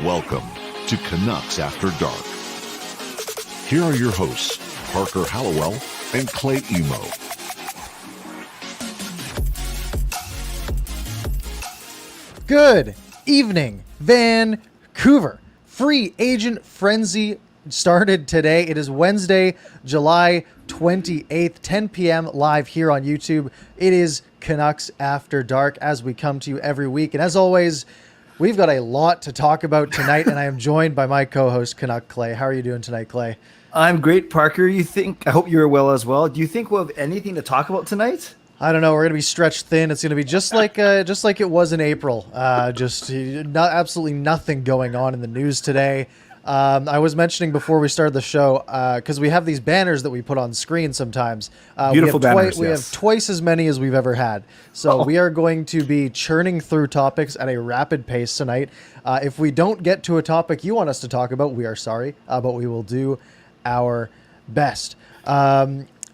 Welcome to Canucks After Dark. Here are your hosts, Parker Hallowell and Clay Emo. Good evening, Vancouver. Free agent frenzy started today. It is Wednesday, July 28th, 10 p.m. live here on YouTube. It is Canucks After Dark as we come to you every week. And as always, we've got a lot to talk about tonight, and I am joined by my co-host, Canuck Clay. How are you doing tonight, Clay? I'm great, Parker. I hope you're well as well. Do you think we'll have anything to talk about tonight? I don't know. We're going to be stretched thin. It's going to be just like it was in April. Absolutely nothing going on in the news today. I was mentioning before we started the show, because we have these banners that we put on screen sometimes. Beautiful banners, We have twice as many as we've ever had. So we are going to be churning through topics at a rapid pace tonight. If we don't get to a topic you want us to talk about, we are sorry, but we will do our best.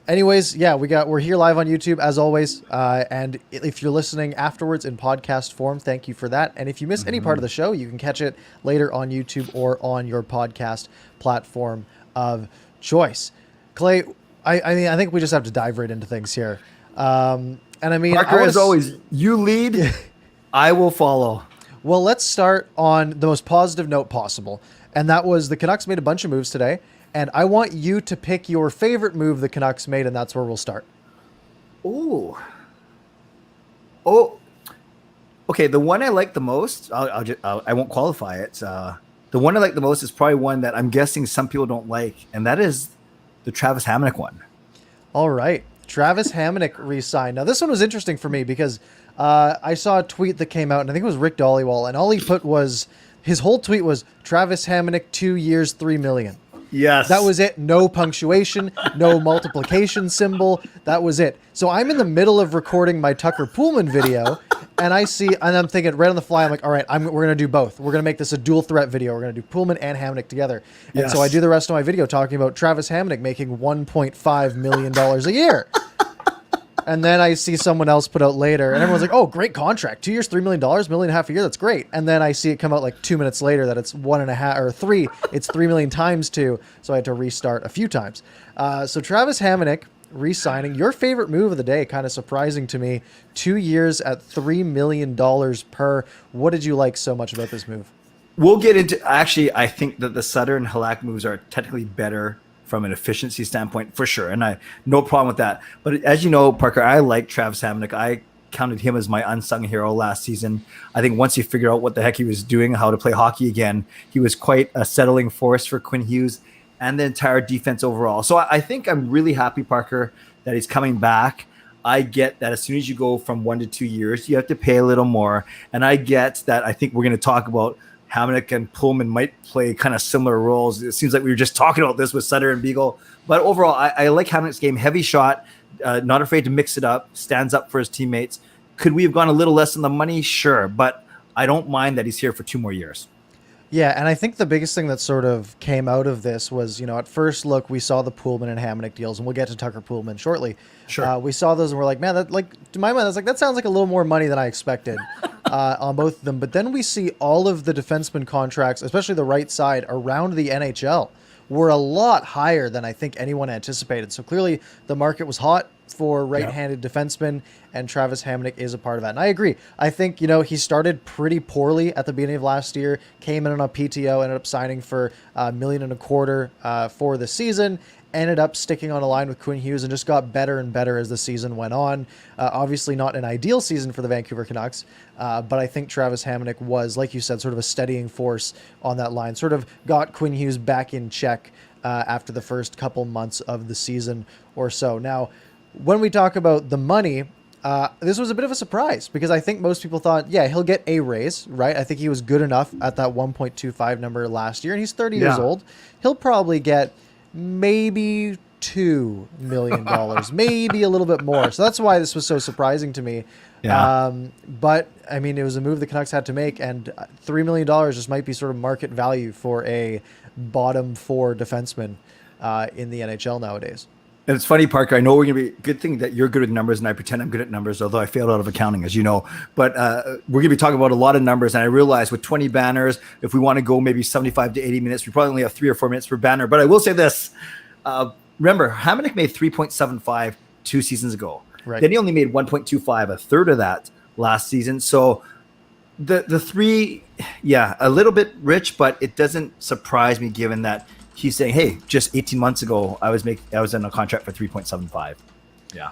Anyways, yeah, we're here live on YouTube as always. And if you're listening afterwards in podcast form, thank you for that. And if you miss any part of the show, you can catch it later on YouTube or on your podcast platform of choice. Clay, I think we just have to dive right into things here. And I mean, Parker, as always, you lead, I will follow. Well, let's start on the most positive note possible. And that was the Canucks made a bunch of moves today. And I want you to pick your favorite move the Canucks made, and that's where we'll start. Oh, okay. The one I like the most, I won't qualify it. The one I like the most is probably one that I'm guessing some people don't like, and that is the Travis Hamonic one. All right. Travis Hamonic re-signed. Now, this one was interesting for me because I saw a tweet that came out, and I think it was Rick Dollywall, and all he put was, his whole tweet was, Travis Hamonic, 2 years, $3 million. Yes. That was it. No punctuation, no multiplication symbol. That was it. So I'm in the middle of recording my Tucker Poolman video, and I'm thinking right on the fly, I'm like, all right, we're going to do both. We're going to make this a dual threat video. We're going to do Poolman and Hamonic together. And yes. So I do the rest of my video talking about Travis Hamonic making $1.5 million a year. And then I see someone else put out later, and everyone's like, oh, great contract. 2 years, $3 million, $1.5 million a year. That's great. And then I see it come out like 2 minutes later that it's 1.5 or 3. It's 3 million times 2. So I had to restart a few times. So Travis Hamonic re-signing, your favorite move of the day, kind of surprising to me. 2 years at $3 million per. What did you like so much about this move? We'll get into, actually, I think that the Sutter and Halak moves are technically better from an efficiency standpoint, for sure. And I no problem with that. But as you know, Parker, I like Travis Hamonic. I counted him as my unsung hero last season. I think once he figured out what the heck he was doing, how to play hockey again, he was quite a settling force for Quinn Hughes and the entire defense overall. So I think I'm really happy, Parker, that he's coming back. I get that as soon as you go from 1 to 2 years, you have to pay a little more. And I get that. I think we're going to talk about Hamonic and Poolman might play kind of similar roles. It seems like we were just talking about this with Sutter and Beagle. But overall, I like Hamonic's game. Heavy shot, not afraid to mix it up, stands up for his teammates. Could we have gone a little less on the money? Sure. But I don't mind that he's here for 2 more years. Yeah, and I think the biggest thing that sort of came out of this was, at first look, we saw the Poolman and Hamonic deals, and we'll get to Tucker Poolman shortly. Sure. We saw those and we're like, man, that, like, to my mind, that sounds like a little more money than I expected on both of them. But then we see all of the defenseman contracts, especially the right side, around the NHL, were a lot higher than I think anyone anticipated. So clearly the market was hot for right-handed defensemen, and Travis Hamonic is a part of that. And I agree. I think, he started pretty poorly at the beginning of last year, came in on a PTO, ended up signing for $1.25 million for the season, ended up sticking on a line with Quinn Hughes and just got better and better as the season went on. Obviously not an ideal season for the Vancouver Canucks, but I think Travis Hamonic was, like you said, sort of a steadying force on that line, sort of got Quinn Hughes back in check after the first couple months of the season or so. Now, when we talk about the money, this was a bit of a surprise because I think most people thought, yeah, he'll get a raise, right? I think he was good enough at that 1.25 number last year, and he's 30 years old. He'll probably get maybe $2 million, maybe a little bit more. So that's why this was so surprising to me. Yeah. But I mean, it was a move the Canucks had to make, and $3 million just might be sort of market value for a bottom 4 defenseman in the NHL nowadays. And it's funny, Parker, I know we're going to be, good thing that you're good with numbers and I pretend I'm good at numbers, although I failed out of accounting, as you know. But we're going to be talking about a lot of numbers. And I realize with 20 banners, if we want to go maybe 75 to 80 minutes, we probably only have 3 or 4 minutes per banner. But I will say this. Remember, Hamonic made 3.75 2 seasons ago. Right. Then he only made 1.25, a third of that last season. So the 3, a little bit rich, but it doesn't surprise me given that he's saying, hey, just 18 months ago, I was in a contract for 3.75. Yeah.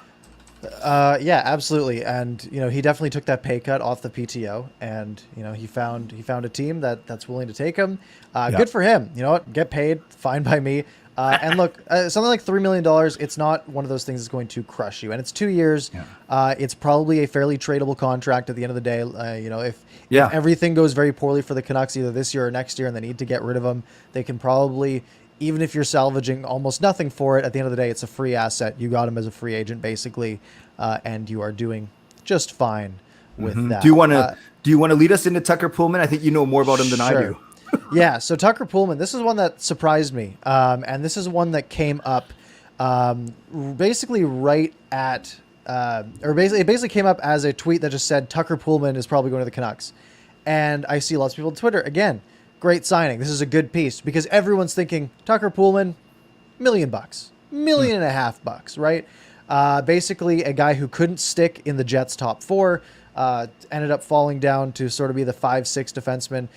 Yeah, absolutely. And, he definitely took that pay cut off the PTO and, he found a team that's willing to take him. Good for him. You know what? Get paid. Fine by me. And look, something like $3 million, it's not one of those things that's going to crush you. And it's 2 years. Yeah. It's probably a fairly tradable contract at the end of the day. If everything goes very poorly for the Canucks either this year or next year and they need to get rid of him, they can probably, even if you're salvaging almost nothing for it, at the end of the day, it's a free asset. You got him as a free agent, basically, and you are doing just fine with that. Do you want to lead us into Tucker Poolman? I think you know more about him than I do. Yeah, so Tucker Poolman, this is one that surprised me, and this is one that came up basically right at, it basically came up as a tweet that just said Tucker Poolman is probably going to the Canucks, and I see lots of people on Twitter, again, great signing. This is a good piece because everyone's thinking Tucker Poolman, $1 million, $1.5 million, right? Basically a guy who couldn't stick in the Jets' top 4. Ended up falling down to sort of be the 5-6 defenseman.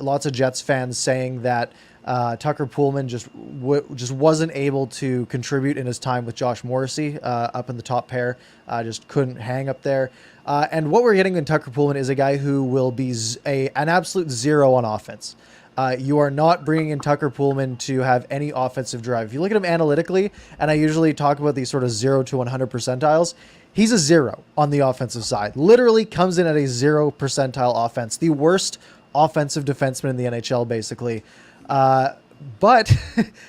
Lots of Jets fans saying that Tucker Poolman just wasn't able to contribute in his time with Josh Morrissey up in the top pair. Just couldn't hang up there. And what we're getting in Tucker Poolman is a guy who will be an absolute zero on offense. You are not bringing in Tucker Poolman to have any offensive drive. If you look at him analytically, and I usually talk about these sort of 0 to 100 percentiles, he's a 0 on the offensive side. Literally comes in at a 0 percentile offense. The worst offensive defenseman in the NHL, basically. But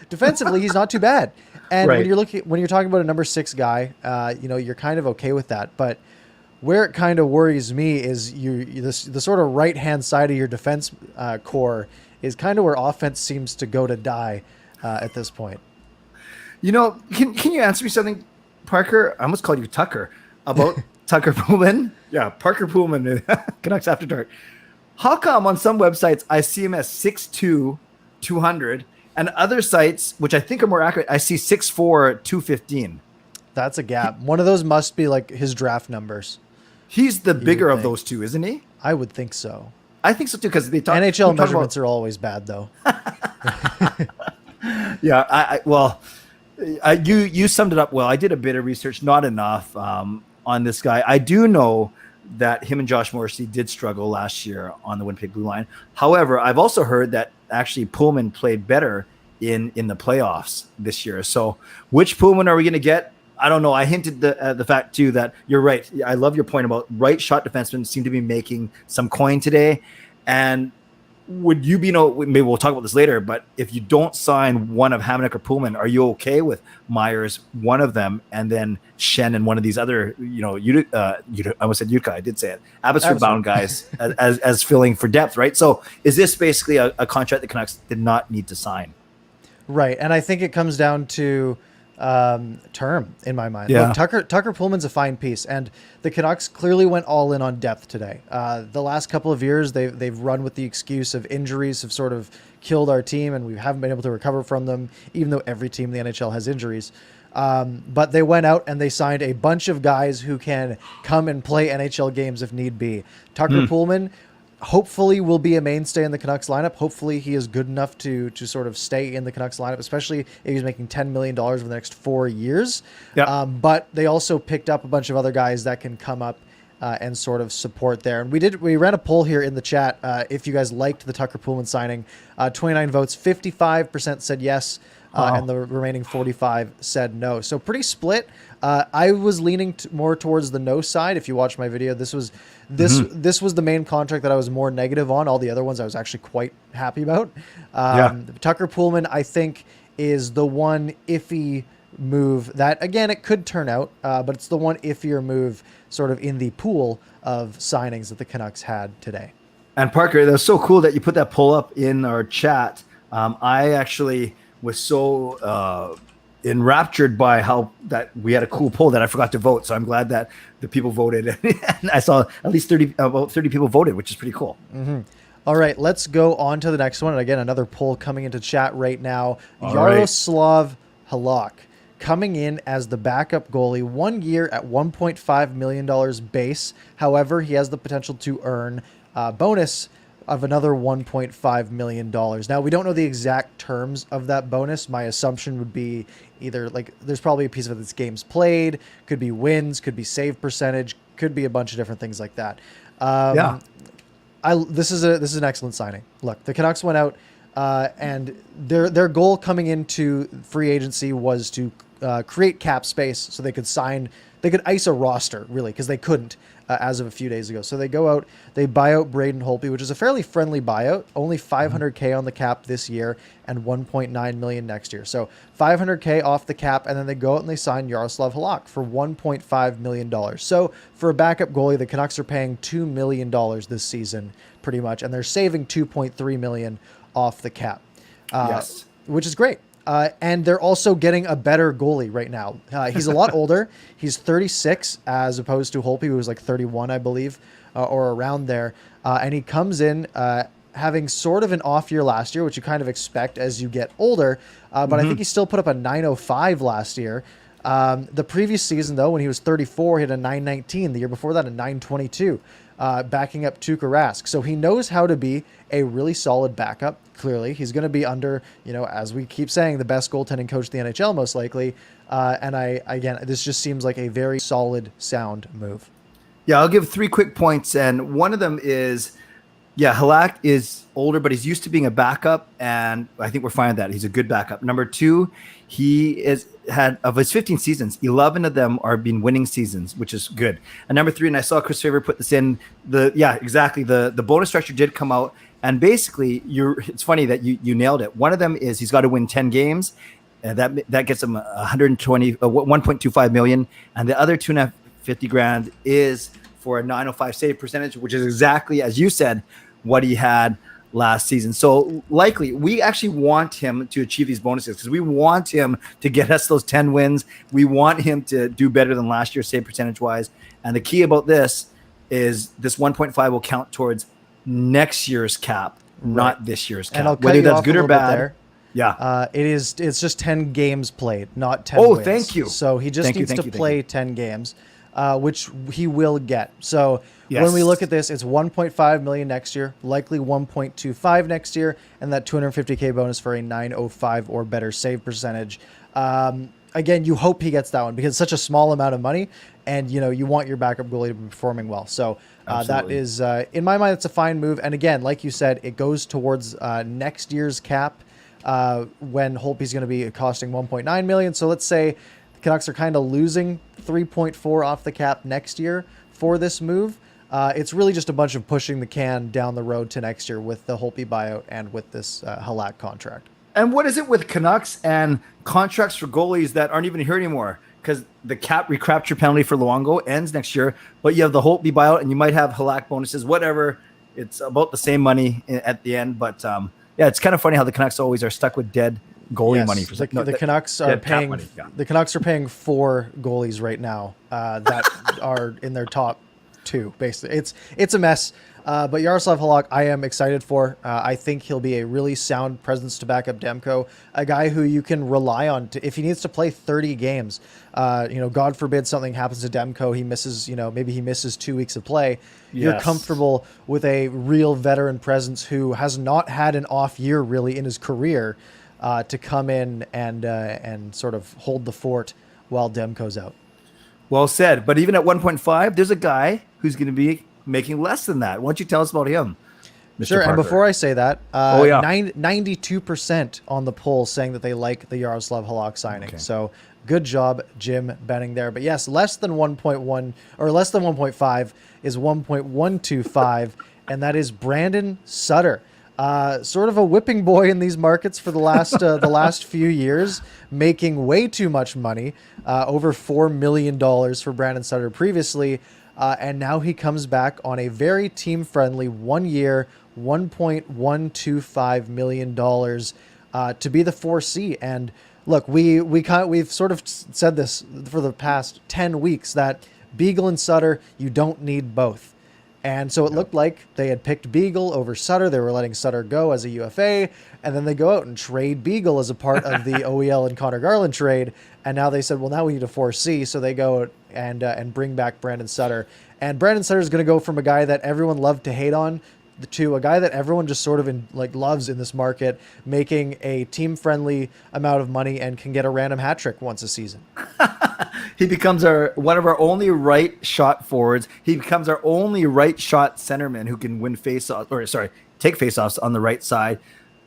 defensively, he's not too bad. And right. when you're talking about a number 6 guy, you're kind of okay with that. But where it kind of worries me is the sort of right-hand side of your defense core is kind of where offense seems to go to die at this point. Can you answer me something, Parker? I almost called you Tucker, about Tucker Poolman. Yeah, Parker Poolman, Canucks After Dark. How come on some websites I see him as 6'2", 200, and other sites, which I think are more accurate, I see 6'4", 215. That's a gap. One of those must be like his draft numbers. He's the bigger of those two, isn't he? I would think so. I think so too, because they talk. NHL measurements are always bad, though. Yeah, you summed it up well. I did a bit of research, not enough on this guy. I do know that him and Josh Morrissey did struggle last year on the Winnipeg Blue Line. However, I've also heard that actually Poolman played better in the playoffs this year. So which Poolman are we going to get? I don't know. I hinted the fact too that you're right. I love your point about right shot defensemen seem to be making some coin today. And would you be maybe we'll talk about this later, but if you don't sign one of Hamonic or Poolman, are you okay with Myers, one of them, and then Schenn and one of these other, I almost said Utica, I did say it, Abbotsford bound guys as filling for depth, right? So is this basically a contract the Canucks did not need to sign? Right. And I think it comes down to term in my mind. Yeah. Look, Tucker Poolman's a fine piece, and the Canucks clearly went all in on depth today. The last couple of years, they've run with the excuse of injuries have sort of killed our team, and we haven't been able to recover from them, even though every team in the NHL has injuries. But they went out and they signed a bunch of guys who can come and play NHL games if need be. Tucker Poolman hopefully will be a mainstay in the Canucks lineup. Hopefully he is good enough to sort of stay in the Canucks lineup, especially if he's making $10 million over the next 4 years. Yep. But they also picked up a bunch of other guys that can come up and sort of support there. And we ran a poll here in the chat if you guys liked the Tucker Poolman signing. 29 votes, 55% said yes, and the remaining 45 said no. So pretty split. I was leaning more towards the no side. If you watch my video, this was the main contract that I was more negative on. All the other ones I was actually quite happy about. Tucker Poolman, I think, is the one iffy move that, again, it could turn out, but it's the one iffier move sort of in the pool of signings that the Canucks had today. And Parker, that was so cool that you put that poll up in our chat. I actually was so enraptured by how that we had a cool poll that I forgot to vote. So I'm glad that the people voted. And I saw at least about 30 people voted, which is pretty cool. Mm-hmm. All right, let's go on to the next one. And again, another poll coming into chat right now. All Jaroslav Halak coming in as the backup goalie, 1 year at $1.5 million base. However, he has the potential to earn a bonus of another $1.5 million. Now, we don't know the exact terms of that bonus. My assumption would be either like there's probably a piece of it that's games played, could be wins, could be save percentage, could be a bunch of different things like that. This is an excellent signing. Look, the Canucks went out and their goal coming into free agency was to create cap space so they could ice a roster, really, because they couldn't as of a few days ago. So they go out, they buy out Braden Holtby, which is a fairly friendly buyout, only $500K on the cap this year and $1.9 million next year. So $500K off the cap, and then they go out and they sign Jaroslav Halak for $1.5 million. So for a backup goalie, the Canucks are paying $2 million this season, pretty much, and they're saving $2.3 million off the cap, which is great. And they're also getting a better goalie right now. He's a lot older. He's 36 as opposed to Holtby, who was like 31, I believe, or around there. And he comes in having sort of an off year last year, which you kind of expect as you get older. But I think he still put up a 905 last year. The previous season, though, when he was 34, he had a 919. The year before that, a 922, backing up Tuukka Rask. So he knows how to be a really solid backup. Clearly, he's going to be under, as we keep saying, the best goaltending coach in the NHL, most likely. And this just seems like a very solid, sound move. Yeah, I'll give 3 quick points. And one of them is, Halak is older, but he's used to being a backup. And I think we're fine with that. He's a good backup. Number 2, he had, of his 15 seasons, 11 of them are been winning seasons, which is good. And number 3, and I saw Chris Faber put this in, the bonus structure did come out. And basically, it's funny that you nailed it. One of them is he's got to win 10 games. That gets him 1.25 million. And the other $250,000 is for a 905 save percentage, which is exactly, as you said, what he had last season. So likely, we actually want him to achieve these bonuses because we want him to get us those 10 wins. We want him to do better than last year, save percentage wise. And the key about this is this 1.5 will count towards next year's cap, not this year's cap. And I'll cut whether you that's off good a or little bit bad. there. Yeah. It's just 10 games played, not 10 Oh, wins. thank you. So he just needs to play 10 games, which he will get. So when we look at this, it's 1.5 million next year, likely 1.25 next year, and that 250K bonus for a 905 or better save percentage. Again, you hope he gets that one because it's such a small amount of money, and you want your backup goalie to be performing well. So that is, in my mind, it's a fine move. And again, like you said, it goes towards next year's cap when Holtby's going to be costing 1.9 million. So let's say the Canucks are kind of losing 3.4 off the cap next year for this move. It's really just a bunch of pushing the can down the road to next year with the Holtby buyout and with this Halak contract. And what is it with Canucks and contracts for goalies that aren't even here anymore? Because the cap recapture penalty for Luongo ends next year, but you have the Holtby buyout and you might have Halak bonuses, whatever. It's about the same money at the end. But it's kind of funny how the Canucks always are stuck with dead goalie money. For the Canucks are paying. The Canucks are paying 4 goalies right now that are in their top 2. Basically, it's a mess. But Jaroslav Halak, I am excited for. I think he'll be a really sound presence to back up Demko, a guy who you can rely on if he needs to play 30 games. God forbid something happens to Demko, he misses, maybe he misses 2 weeks of play. Yes. You're comfortable with a real veteran presence who has not had an off year really in his career to come in and sort of hold the fort while Demko's out. Well said. But even at 1.5, there's a guy who's going to be making less than that. Why don't you tell us about him, Mr. Sure, Parker? and before I say that, 92% on the poll saying that they like the Jaroslav Halak signing. Okay. So good job, Jim Benning there. But yes, less than 1.1 or less than 1.5 is 1.125, and that is Brandon Sutter. Sort of a whipping boy in these markets for the last few years, making way too much money, over $4 million for Brandon Sutter previously. And now he comes back on a very team-friendly 1 year, $1.125 million to be the 4C. And look, we've sort of said this for the past 10 weeks that Beagle and Sutter, you don't need both. And so it looked like they had picked Beagle over Sutter. They were letting Sutter go as a UFA, and then they go out and trade Beagle as a part of the OEL and Connor Garland trade. And now they said, well, now we need a 4C, so they go out and bring back Brandon Sutter. And Brandon Sutter is going to go from a guy that everyone loved to hate on to a guy that everyone just sort of loves in this market, making a team-friendly amount of money and can get a random hat trick once a season. He becomes one of our only right shot forwards. He becomes our only right shot centerman who can take faceoffs on the right side.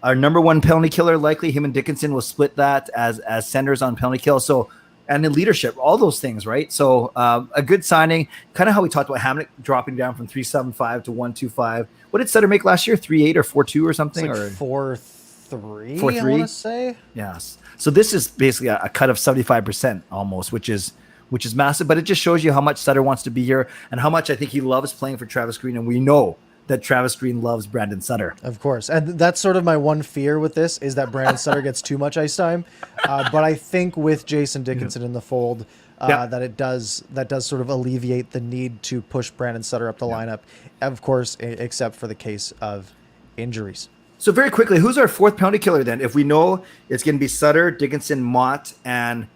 Our number one penalty killer, likely him and Dickinson will split that as centers on penalty kill. So, and in leadership, all those things, right? So a good signing, kind of how we talked about Hamonic dropping down from 3.75 to 1.25. What did Sutter make last year? 3.8 or 4.2 or something? It's like 4.3, I want to say. Yes. So this is basically a cut of 75% almost, which is massive. But it just shows you how much Sutter wants to be here and how much I think he loves playing for Travis Green. And we know that Travis Green loves Brandon Sutter. Of course. And that's sort of my one fear with this is that Brandon Sutter gets too much ice time. But I think with Jason Dickinson in the fold, that does sort of alleviate the need to push Brandon Sutter up the lineup, of course, except for the case of injuries. So very quickly, who's our fourth penalty killer then? If we know it's going to be Sutter, Dickinson, Mott, and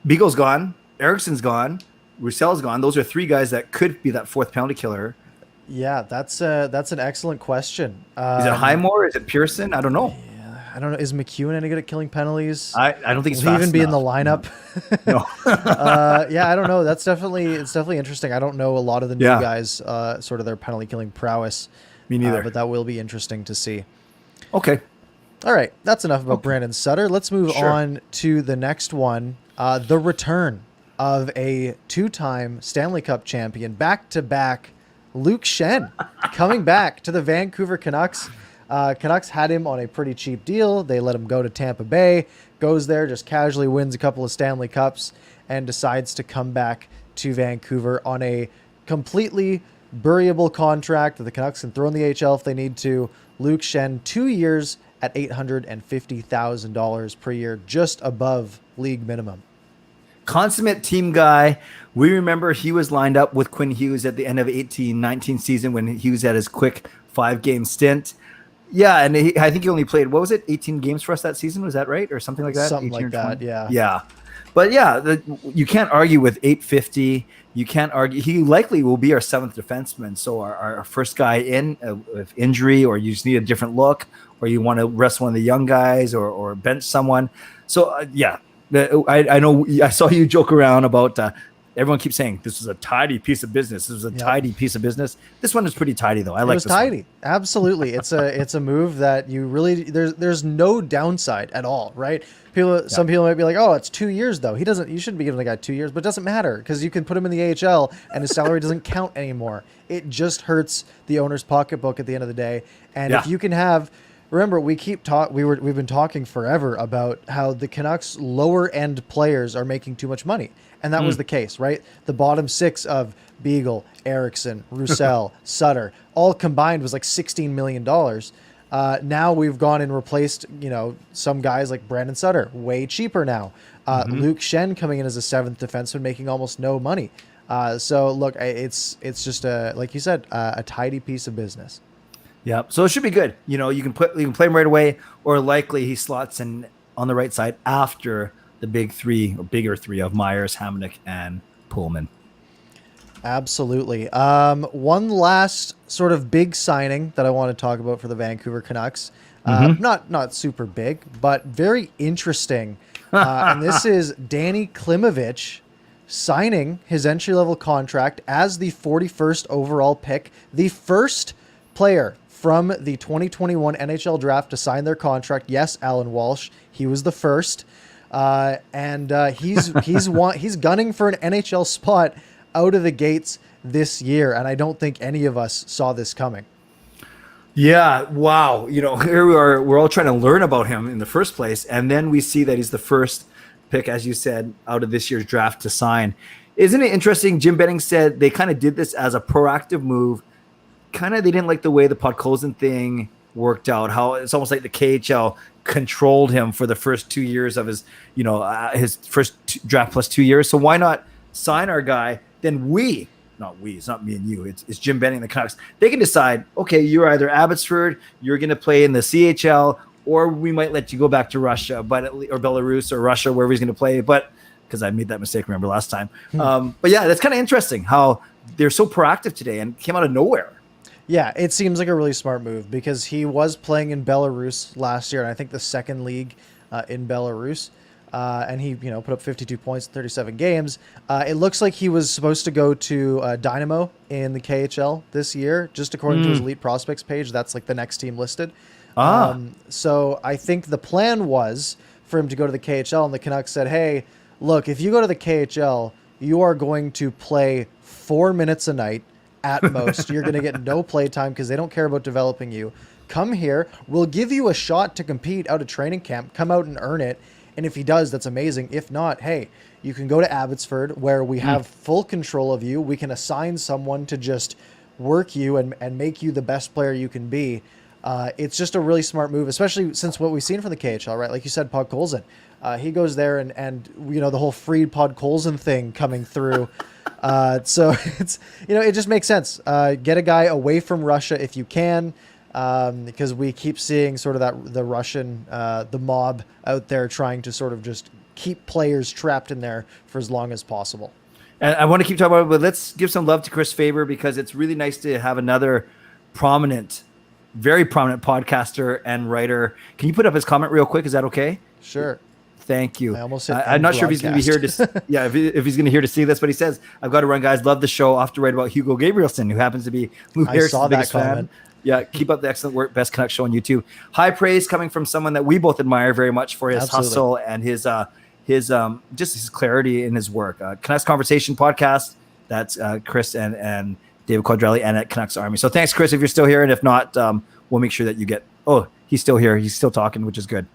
Beagle's gone, Ericsson's gone, Roussell's gone. Those are three guys that could be that fourth penalty killer. Yeah, that's an excellent question. Is it Highmore? Is it Pearson? I don't know. Yeah, I don't know. Is McEwen any good at killing penalties? I don't think he's Will he fast even be in the enough. lineup? No. I don't know. It's definitely interesting. I don't know a lot of the new guys, sort of their penalty killing prowess. Me neither. But that will be interesting to see. Okay. All right, that's enough about Brandon Sutter. Let's move on to the next one. The return of a two-time Stanley Cup champion, back-to-back Luke Schenn, coming back to the Vancouver Canucks. Canucks had him on a pretty cheap deal. They let him go to Tampa Bay, goes there, just casually wins a couple of Stanley Cups, and decides to come back to Vancouver on a completely buriable contract that the Canucks can throw in the HL if they need to. Luke Schenn, 2 years at $850,000 per year, just above league minimum. Consummate team guy. We remember he was lined up with Quinn Hughes at the end of 18-19 season when Hughes had his quick 5-game stint. Yeah, and I think he only played, 18 games for us that season? Was that right? Or something like that? Something like that, yeah. Yeah. But yeah, you can't argue with 850. You can't argue. He likely will be our seventh defenseman. So our first guy in with injury, or you just need a different look, or you want to rest one of the young guys or bench someone. So I know I saw you joke around about everyone keeps saying this is a tidy piece of business. This is a tidy piece of business. This one is pretty tidy though. I like this tidy. one. Absolutely. It's a move that you really there's no downside at all, right? Some people might be like, "Oh, it's 2 years though. You shouldn't be giving the guy 2 years," but it doesn't matter because you can put him in the AHL and his salary doesn't count anymore. It just hurts the owner's pocketbook at the end of the day. And if you can have remember, we've been talking forever about how the Canucks lower end players are making too much money. And that was the case, right? The bottom six of Beagle, Eriksson, Roussel, Sutter, all combined was like $16 million. Now we've gone and replaced, some guys like Brandon Sutter, way cheaper now. Luke Schenn coming in as a seventh defenseman, making almost no money. So look, it's just like you said, a tidy piece of business. Yeah, so it should be good. You can play him right away, or likely he slots in on the right side after the bigger three of Myers, Hamonic, and Poolman. Absolutely. One last sort of big signing that I want to talk about for the Vancouver Canucks. Not super big, but very interesting. And this is Danny Klimovich signing his entry-level contract as the 41st overall pick, the first player from the 2021 NHL draft to sign their contract. Yes, Alan Walsh, he was the first. And he's gunning for an NHL spot out of the gates this year, and I don't think any of us saw this coming. Yeah, wow. Here we are. We're all trying to learn about him in the first place, and then we see that he's the first pick, as you said, out of this year's draft to sign. Isn't it interesting? Jim Benning said they kind of did this as a proactive move. They didn't like the way the Podkolzin thing worked out. How it's almost like the KHL controlled him for the first 2 years of his, his first draft plus 2 years. So why not sign our guy? Then it's not me and you. It's Jim Benning, the Canucks. They can decide, okay, you're either Abbotsford, you're going to play in the CHL, or we might let you go back to Russia, or Belarus or Russia, wherever he's going to play. But because I made that mistake, remember last time. But yeah, that's kind of interesting how they're so proactive today and came out of nowhere. Yeah, it seems like a really smart move because he was playing in Belarus last year, and I think the second league in Belarus. And he, put up 52 points in 37 games. It looks like he was supposed to go to Dynamo in the KHL this year, just according to his Elite Prospects page. That's like the next team listed. So I think the plan was for him to go to the KHL, and the Canucks said, hey, look, if you go to the KHL, you are going to play 4 minutes a night at most. You're going to get no play time because they don't care about developing you. Come here. We'll give you a shot to compete out of training camp. Come out and earn it. And if he does, that's amazing. If not, hey, you can go to Abbotsford where we have full control of you. We can assign someone to just work you and make you the best player you can be. It's just a really smart move, especially since what we've seen from the KHL, right? Like you said, Podkolzin. He goes there and the whole freed Podkolzin thing coming through. So it's, it just makes sense. Get a guy away from Russia if you can. Because we keep seeing sort of the Russian, the mob out there trying to sort of just keep players trapped in there for as long as possible. And I want to keep talking about it, but let's give some love to Chris Faber because it's really nice to have another very prominent podcaster and writer. Can you put up his comment real quick? Is that okay? Sure. Thank you. I almost said I'm not sure if he's going to be here to if he's going to hear to see this, but he says, I've got to run, guys. Love the show. Off to write about Hugo Gabrielson, who happens to be Lou Harris's biggest fan. Yeah, keep up the excellent work. Best Canucks show on YouTube. High praise coming from someone that we both admire very much for his hustle and his just his clarity in his work. Canucks Conversation podcast. That's Chris and David Quadrelli and at Canucks Army. So thanks, Chris, if you're still here, and if not, we'll make sure that you get. Oh, he's still here. He's still talking, which is good.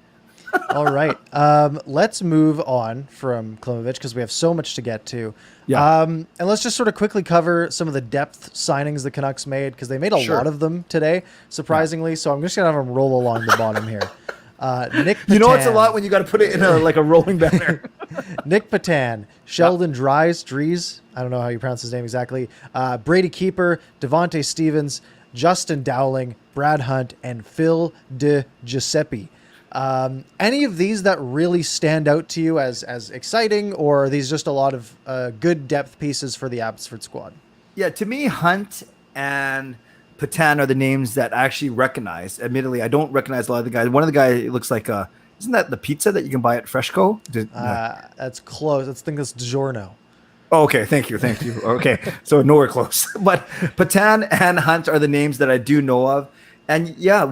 All right. Let's move on from Klimovich because we have so much to get to. Yeah. And let's just sort of quickly cover some of the depth signings the Canucks made because they made a lot of them today, surprisingly. Yeah. So I'm just going to have them roll along the bottom here. Nick Patan, it's a lot when you got to put it in a rolling banner. Nick Patan, Sheldon Dries, I don't know how you pronounce his name exactly, Brady Keeper, Devontae Stevens, Justin Dowling, Brad Hunt, and Phil Di Giuseppe. Any of these that really stand out to you as exciting, or are these just a lot of good depth pieces for the Abbotsford squad? Yeah, to me, Hunt and Patan are the names that I actually recognize. Admittedly, I don't recognize a lot of the guys. One of the guys looks like isn't that the pizza that you can buy at Freshco? That's close. I think that's DiGiorno. Oh, okay, thank you. Okay, so nowhere close. But Patan and Hunt are the names that I do know of, and yeah,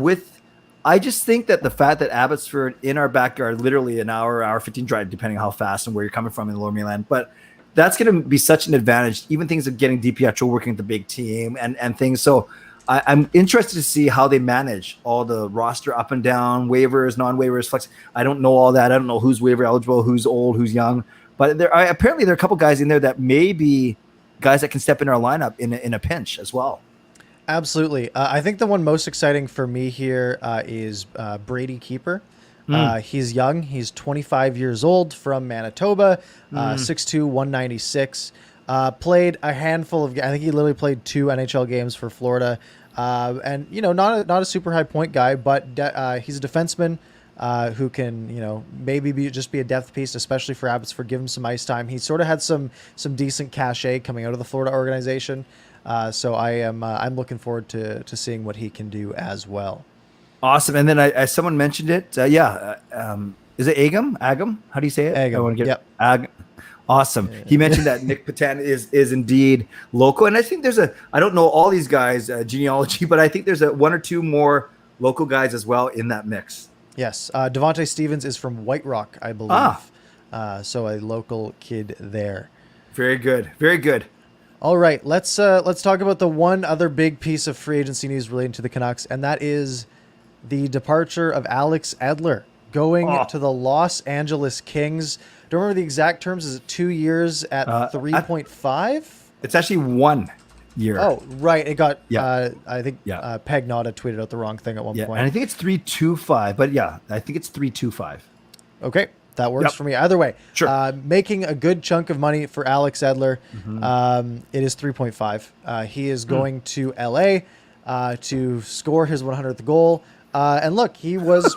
I just think that the fact that Abbotsford in our backyard, literally an hour 15 drive, depending on how fast and where you're coming from in the Lower Mainland, but that's going to be such an advantage. Even things of getting DiPietro working with the big team and things. So I'm interested to see how they manage all the roster up and down, waivers, non-waivers, flex. I don't know all that. I don't know who's waiver eligible, who's old, who's young. But apparently there are a couple guys in there that may be guys that can step in our lineup in a pinch as well. Absolutely. I think the one most exciting for me here is Brady Keeper. He's young. He's 25 years old from Manitoba, 6'2", 196. Played a handful of. I think he literally played 2 NHL games for Florida, and not a super high point guy, but he's a defenseman who can maybe be a depth piece, especially for Abbotsford. Give him some ice time. He sort of had some decent cachet coming out of the Florida organization, so I'm looking forward to seeing what he can do as well. Awesome, and then as someone mentioned it, is it Agam? Agam? How do you say it? Agam. I want to get Yep. Agam. Awesome. He mentioned that Nick Patan is indeed local. And I think I don't know all these guys' genealogy, but I think there's one or two more local guys as well in that mix. Yes. Devontae Stevens is from White Rock, I believe. So a local kid there. Very good. Very good. All right. Let's talk about the one other big piece of free agency news relating to the Canucks, and that is the departure of Alex Edler going to the Los Angeles Kings. Don't remember the exact terms. Is it 2 years at 3.5? It's actually 1. year. Oh, right. It got, Yeah. I think Yeah. Peg Nada tweeted out the wrong thing at one Yeah, point. and I think it's 325, but yeah, I think it's 325. Okay, that works Yep. for me. Either way, Sure. making a good chunk of money for Alex Edler. It is 3.5. He is going to LA to score his 100th goal. And look, he was.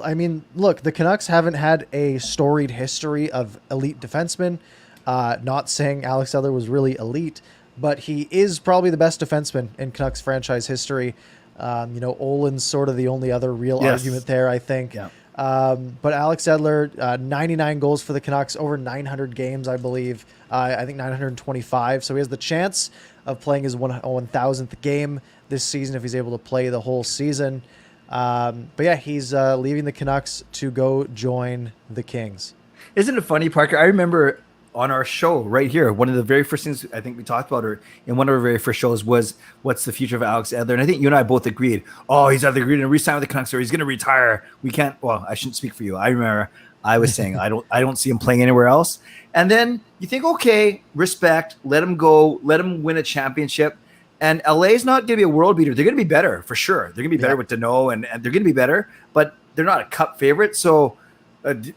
I mean, look, the Canucks haven't had a storied history of elite defensemen. Not saying Alex Edler was really elite, but he is probably the best defenseman in Canucks franchise history. Olin's sort of the only other real argument there, I think. Yeah. But Alex Edler, 99 goals for the Canucks, over 900 games, I believe. I think 925. So he has the chance of playing his 1,000th game this season if he's able to play the whole season. But yeah, he's leaving the Canucks to go join the Kings. Isn't it funny, Parker? I remember on our show right here, one of the very first things I think we talked about, or in one of our very first shows, was what's the future of Alex Edler? And I think you and I both agreed, he's either agreed to re-sign with the Canucks or he's going to retire. We can't. Well, I shouldn't speak for you. I remember I was saying I don't see him playing anywhere else. And then you think, okay, respect, let him go, let him win a championship. And LA's not going to be a world beater. They're going to be better for sure. They're going to be better with Danault, and they're going to be better, but they're not a cup favorite. So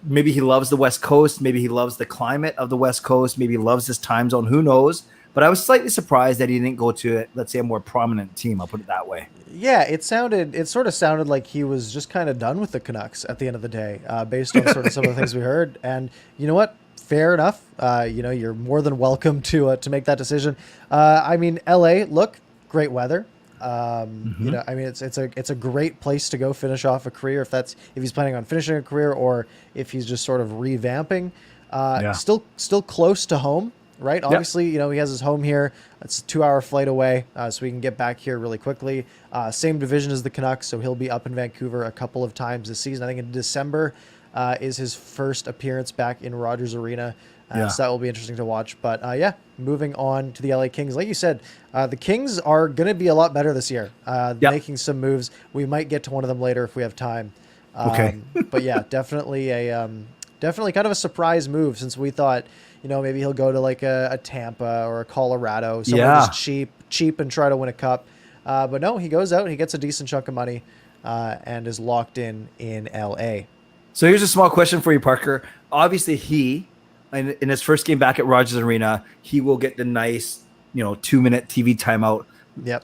maybe he loves the West Coast. Maybe he loves the climate of the West Coast. Maybe he loves this time zone. Who knows? But I was slightly surprised that he didn't go to, let's say, a more prominent team. I'll put it that way. Yeah, it sort of sounded like he was just kind of done with the Canucks at the end of the day, based on sort of some of the things we heard. And you know what? Fair enough. You're more than welcome to make that decision. I mean, LA, look, great weather. It's a great place to go finish off a career if he's planning on finishing a career or if he's just sort of revamping. Still close to home, right? Obviously, he has his home here. It's a 2-hour flight away, so we can get back here really quickly. Same division as the Canucks, so he'll be up in Vancouver a couple of times this season. I think in December is his first appearance back in Rogers Arena. So that will be interesting to watch. But moving on to the LA Kings. Like you said, the Kings are going to be a lot better this year, making some moves. We might get to one of them later if we have time. Okay. But yeah, definitely definitely kind of a surprise move, since we thought, maybe he'll go to like a Tampa or a Colorado, somewhere just cheap and try to win a cup. But no, he goes out and he gets a decent chunk of money and is locked in LA. So here's a small question for you, Parker. Obviously, in his first game back at Rogers Arena, he will get the nice, 2-minute TV timeout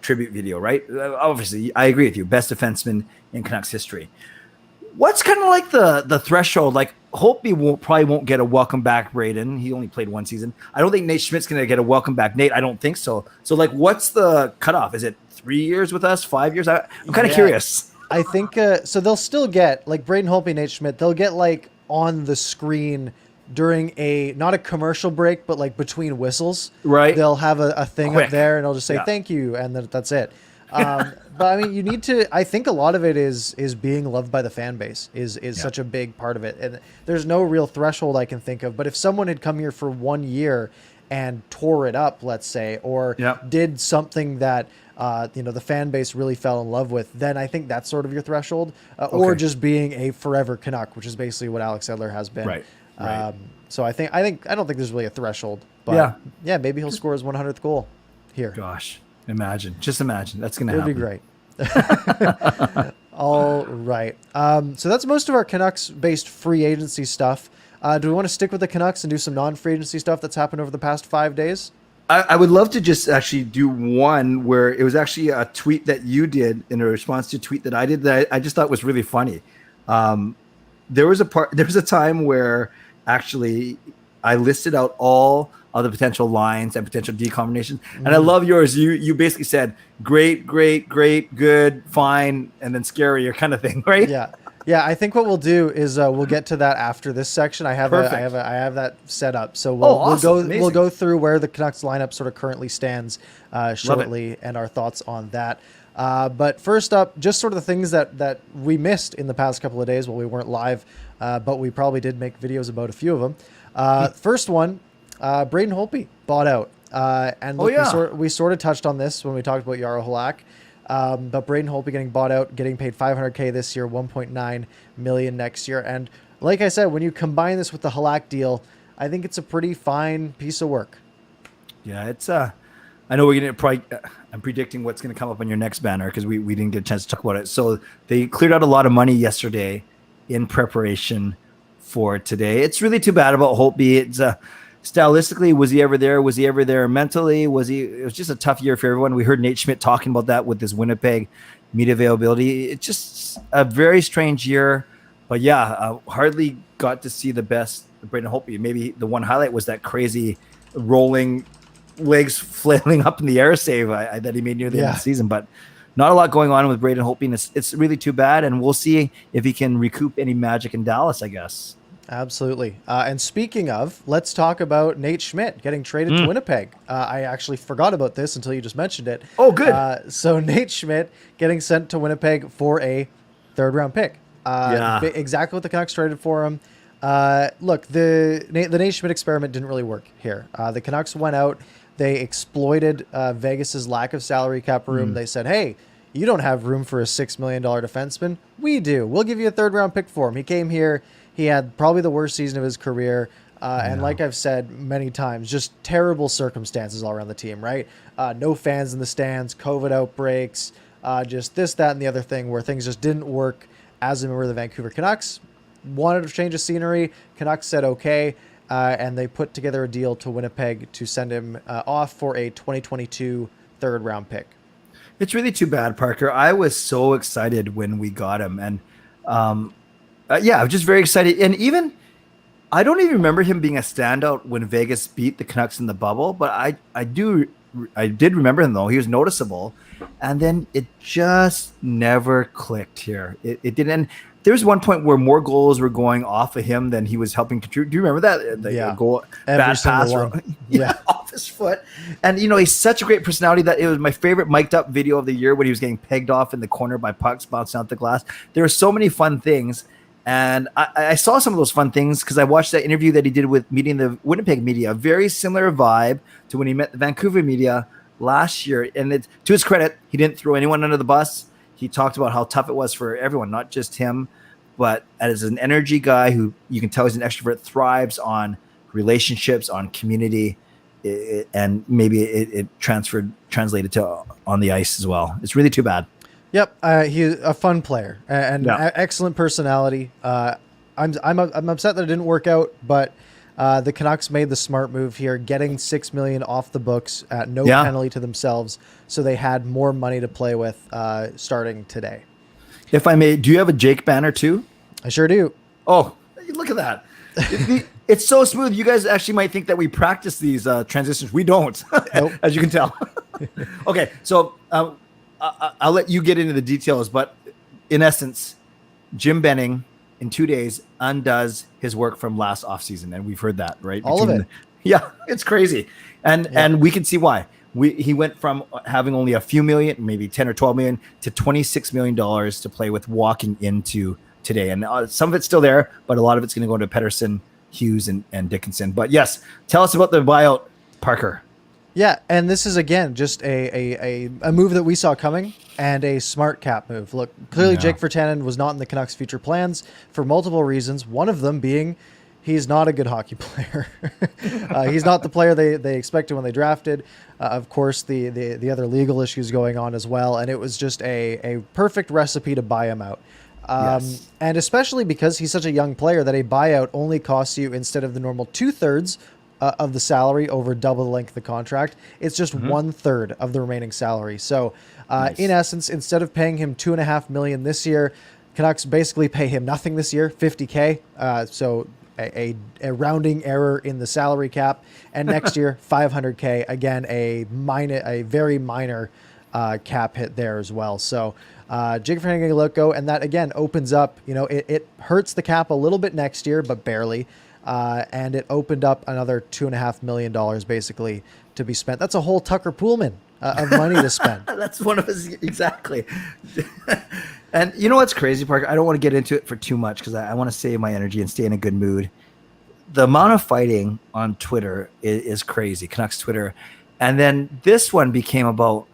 tribute video, right? Obviously, I agree with you. Best defenseman in Canucks history. What's kind of like the threshold? Like, Holtby probably won't get a welcome back, Braden. He only played one season. I don't think Nate Schmidt's going to get a welcome back, Nate. I don't think so. So, like, what's the cutoff? Is it 3 years with us, 5 years? I'm kind of curious. I think so. They'll still get, like, Braden Holtby, Nate Schmidt. They'll get like on the screen during not a commercial break, but like between whistles. Right. They'll have a thing up there, and they'll just say thank you, and that's it. But I mean, you need to. I think a lot of it is being loved by the fan base is such a big part of it, and there's no real threshold I can think of. But if someone had come here for 1 year and tore it up, let's say, or did something that the fan base really fell in love with, then I think that's sort of your threshold, or just being a forever Canuck, which is basically what Alex Edler has been. Right. So I don't think there's really a threshold, but maybe he'll score his 100th goal here. Gosh, just imagine that's going to happen. It would be great. All right. So that's most of our Canucks-based free agency stuff. Do we want to stick with the Canucks and do some non-free agency stuff that's happened over the past 5 days? I would love to just actually do one where it was actually a tweet that you did in a response to a tweet that I did that I just thought was really funny. There was a time where actually I listed out all of the potential lines and potential D combinations. And I love yours. You basically said great, good, fine, and then scary, or kind of thing, right? Yeah, I think what we'll do is we'll get to that after this section. I have that set up. So we'll go through where the Canucks lineup sort of currently stands shortly, and our thoughts on that. But first up, just sort of the things that we missed in the past couple of days while we weren't live, but we probably did make videos about a few of them. First one, Braden Holtby bought out. We sort of touched on this when we talked about Jaroslav Halak. But Braden Holtby getting bought out, getting paid $500K this year, $1.9 million next year. And like I said, when you combine this with the Halak deal, I think it's a pretty fine piece of work. Yeah, I know we're going to probably, I'm predicting what's going to come up on your next banner because we didn't get a chance to talk about it. So they cleared out a lot of money yesterday in preparation for today. It's really too bad about Holtby. It's stylistically, was he ever there? Was he ever there mentally? It was just a tough year for everyone. We heard Nate Schmidt talking about that with his Winnipeg media availability. It's just a very strange year. But yeah, hardly got to see the best of Braden Holtby. Maybe the one highlight was that crazy rolling legs flailing up in the air save that he made near the end of the season. But not a lot going on with Braden Holtby. It's really too bad. And we'll see if he can recoup any magic in Dallas, I guess. Absolutely. And speaking of, let's talk about Nate Schmidt getting traded to Winnipeg. I actually forgot about this until you just mentioned it. Oh, good. So Nate Schmidt getting sent to Winnipeg for a third-round pick. Exactly what the Canucks traded for him. Look, the Nate Schmidt experiment didn't really work here. The Canucks went out. They exploited Vegas's lack of salary cap room. They said, hey, you don't have room for a $6 million defenseman. We do. We'll give you a third-round pick for him. He came here. He had probably the worst season of his career. And like I've said many times, just terrible circumstances all around the team, right? No fans in the stands, COVID outbreaks, just this, that, and the other thing where things just didn't work as a member of the Vancouver Canucks. Wanted to change of scenery. Canucks said okay. And they put together a deal to Winnipeg to send him off for a 2022 third-round pick. It's really too bad, Parker. I was so excited when we got him. And I was just very excited. And even, I don't even remember him being a standout when Vegas beat the Canucks in the bubble. But I did remember him, though. He was noticeable. And then it just never clicked here. It didn't. And there was one point where more goals were going off of him than he was helping contribute. Do you remember that? The goal, bad pass, off his foot. And, he's such a great personality that it was my favorite mic'd up video of the year when he was getting pegged off in the corner by pucks bouncing out the glass. There were so many fun things. And I saw some of those fun things because I watched that interview that he did with meeting the Winnipeg media. Very similar vibe to when he met the Vancouver media last year. And to his credit, he didn't throw anyone under the bus. He talked about how tough it was for everyone, not just him, but as an energy guy who you can tell he's an extrovert, thrives on relationships, on community, and maybe it translated to on the ice as well. It's really too bad. Yep, he's a fun player and excellent personality. I'm upset that it didn't work out, but the Canucks made the smart move here, getting $6 million off the books at no penalty to themselves, so they had more money to play with starting today. If I may, do you have a Jake banner too? I sure do. Oh, look at that. It's so smooth. You guys actually might think that we practice these transitions. We don't, nope. As you can tell. Okay, so I'll let you get into the details, but in essence, Jim Benning in 2 days undoes his work from last offseason, and we've heard that, right? All of it. It's crazy. And we can see why. He went from having only a few million, maybe 10 or 12 million, to $26 million to play with walking into today. And some of it's still there, but a lot of it's going to go to Pettersson, Hughes, and Dickinson. But yes, tell us about the buyout, Parker. Yeah, and this is, again, just a move that we saw coming and a smart cap move. Look, clearly Jake Virtanen was not in the Canucks' future plans for multiple reasons, one of them being he's not a good hockey player. He's not the player they expected when they drafted. Of course, the other legal issues going on as well, and it was just a perfect recipe to buy him out. And especially because he's such a young player that a buyout only costs you, instead of the normal 2/3 of the salary over double the length of the contract, it's just 1/3 of the remaining salary. So in essence, instead of paying him $2.5 million this year, Canucks basically pay him nothing this year, $50K. So a rounding error in the salary cap, and next year $500K, again a very minor cap hit there as well. So Jake Virtanen getting let go, and that again opens up, it hurts the cap a little bit next year, but barely, and it opened up another $2.5 million basically to be spent. That's a whole Tucker Poolman of money to spend. That's one of his, exactly. And you know what's crazy, Parker? I don't want to get into it for too much because I want to save my energy and stay in a good mood. The amount of fighting on Twitter is crazy, Canucks Twitter. And then this one became about,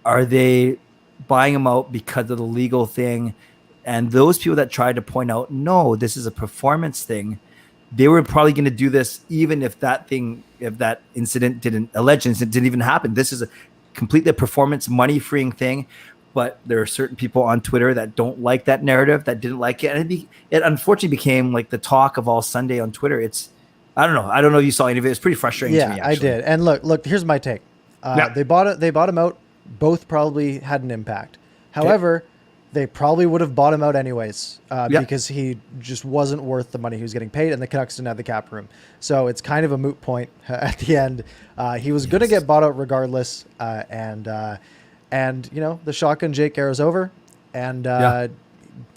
are they buying him out because of the legal thing? And those people that tried to point out, no, this is a performance thing. they were probably going to do this even if that alleged incident didn't even happen. This is a completely performance money freeing thing. But there are certain people on Twitter that don't like that narrative, that didn't like it. And it unfortunately became like the talk of all Sunday on Twitter. I don't know if you saw any of it. It's pretty frustrating to me, actually. I did. And look, here's my take. They bought him out. Both probably had an impact. However, they probably would have bought him out anyways because he just wasn't worth the money he was getting paid, and the Canucks didn't have the cap room. So it's kind of a moot point at the end. He was going to get bought out regardless, and the shotgun Jake era's over, and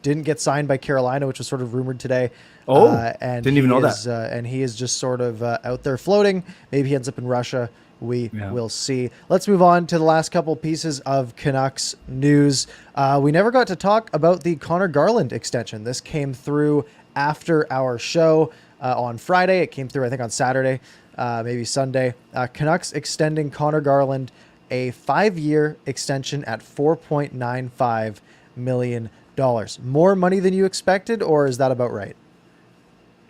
didn't get signed by Carolina, which was sort of rumored today. And didn't even know that. And he is just sort of out there floating. Maybe he ends up in Russia. We will see. Let's move on to the last couple pieces of Canucks news. We never got to talk about the Connor Garland extension. This came through after our show on Friday. It came through, I think, on Saturday, maybe Sunday. Canucks extending Connor Garland a 5-year extension at $4.95 million. More money than you expected, or is that about right?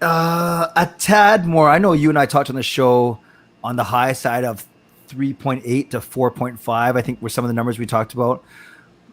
A tad more. I know you and I talked on the show on the high side of 3.8 to 4.5, I think were some of the numbers we talked about.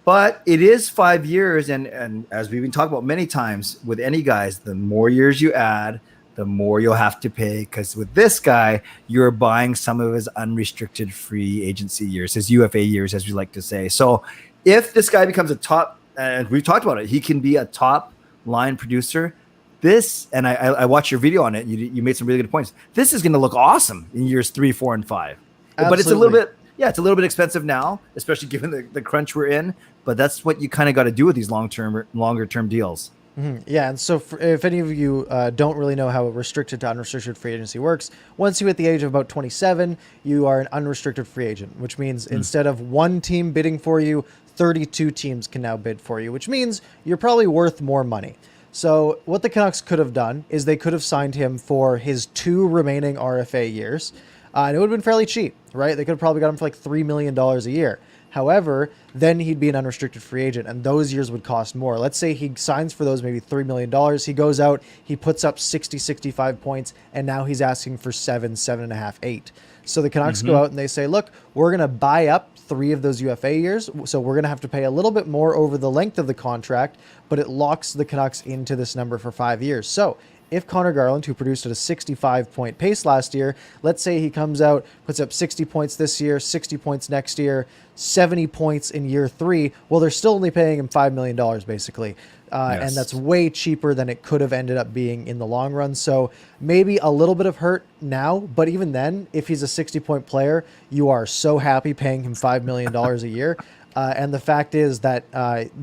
But it is 5 years, and as we've been talking about many times with any guys, the more years you add, the more you'll have to pay, because with this guy, you're buying some of his unrestricted free agency years, his UFA years, as we like to say. So if this guy becomes a top, and we've talked about it, he can be a top line producer. This, and I watched your video on it, you made some really good points. This is going to look awesome in years 3, 4, and 5. Absolutely. But it's a little bit expensive now, especially given the crunch we're in. But that's what you kind of got to do with these longer term deals. Mm-hmm. Yeah, and so if any of you don't really know how restricted to unrestricted free agency works, once you hit the age of about 27, you are an unrestricted free agent, which means instead of one team bidding for you, 32 teams can now bid for you, which means you're probably worth more money. So what the Canucks could have done is they could have signed him for his 2 remaining RFA years, and it would have been fairly cheap, right? They could have probably got him for like $3 million a year. However, then he'd be an unrestricted free agent, and those years would cost more. Let's say he signs for those maybe $3 million. He goes out, he puts up 60, 65 points, and now he's asking for 7, 7.5, 8. So the Canucks go out and they say, look, we're going to buy up 3 of those UFA years, so we're going to have to pay a little bit more over the length of the contract, but it locks the Canucks into this number for 5 years. So if Connor Garland, who produced at a 65-point pace last year, let's say he comes out, puts up 60 points this year, 60 points next year, 70 points in year 3, well, they're still only paying him $5 million, basically. And that's way cheaper than it could have ended up being in the long run. So maybe a little bit of hurt now, but even then, if he's a 60-point player, you are so happy paying him $5 million a year. And the fact is that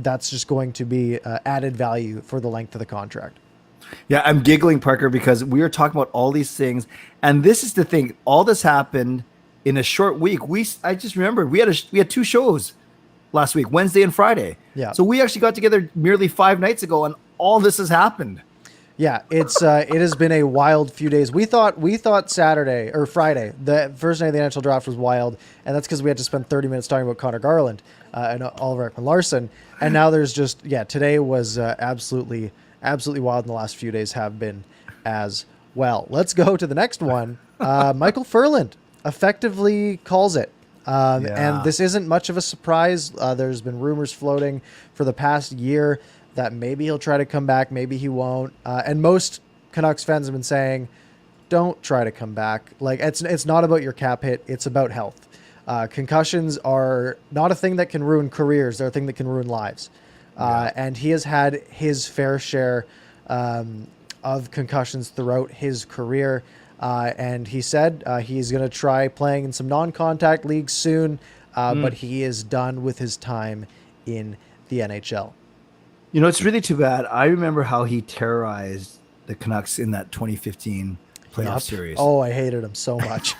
that's just going to be added value for the length of the contract. Yeah, I'm giggling, Parker, because we were talking about all these things. And this is the thing. All this happened in a short week. I just remembered we had 2 shows last week, Wednesday and Friday. Yeah. So we actually got together merely 5 nights ago, and all this has happened. Yeah, it has been a wild few days. We thought Saturday or Friday, the first night of the NHL draft, was wild, and that's because we had to spend 30 minutes talking about Connor Garland and Oliver Ekman-Larsson. And now there's just today was absolutely wild, and the last few days have been as well. Let's go to the next one. Michael Ferland effectively calls it. And this isn't much of a surprise. There's been rumors floating for the past year that maybe he'll try to come back, maybe he won't. And most Canucks fans have been saying, don't try to come back. Like, it's not about your cap hit, it's about health. Concussions are not a thing that can ruin careers, they're a thing that can ruin lives. And he has had his fair share of concussions throughout his career. And he said he's going to try playing in some non-contact leagues soon, but he is done with his time in the NHL. You know, it's really too bad. I remember how he terrorized the Canucks in that 2015 playoff series. Oh, I hated him so much.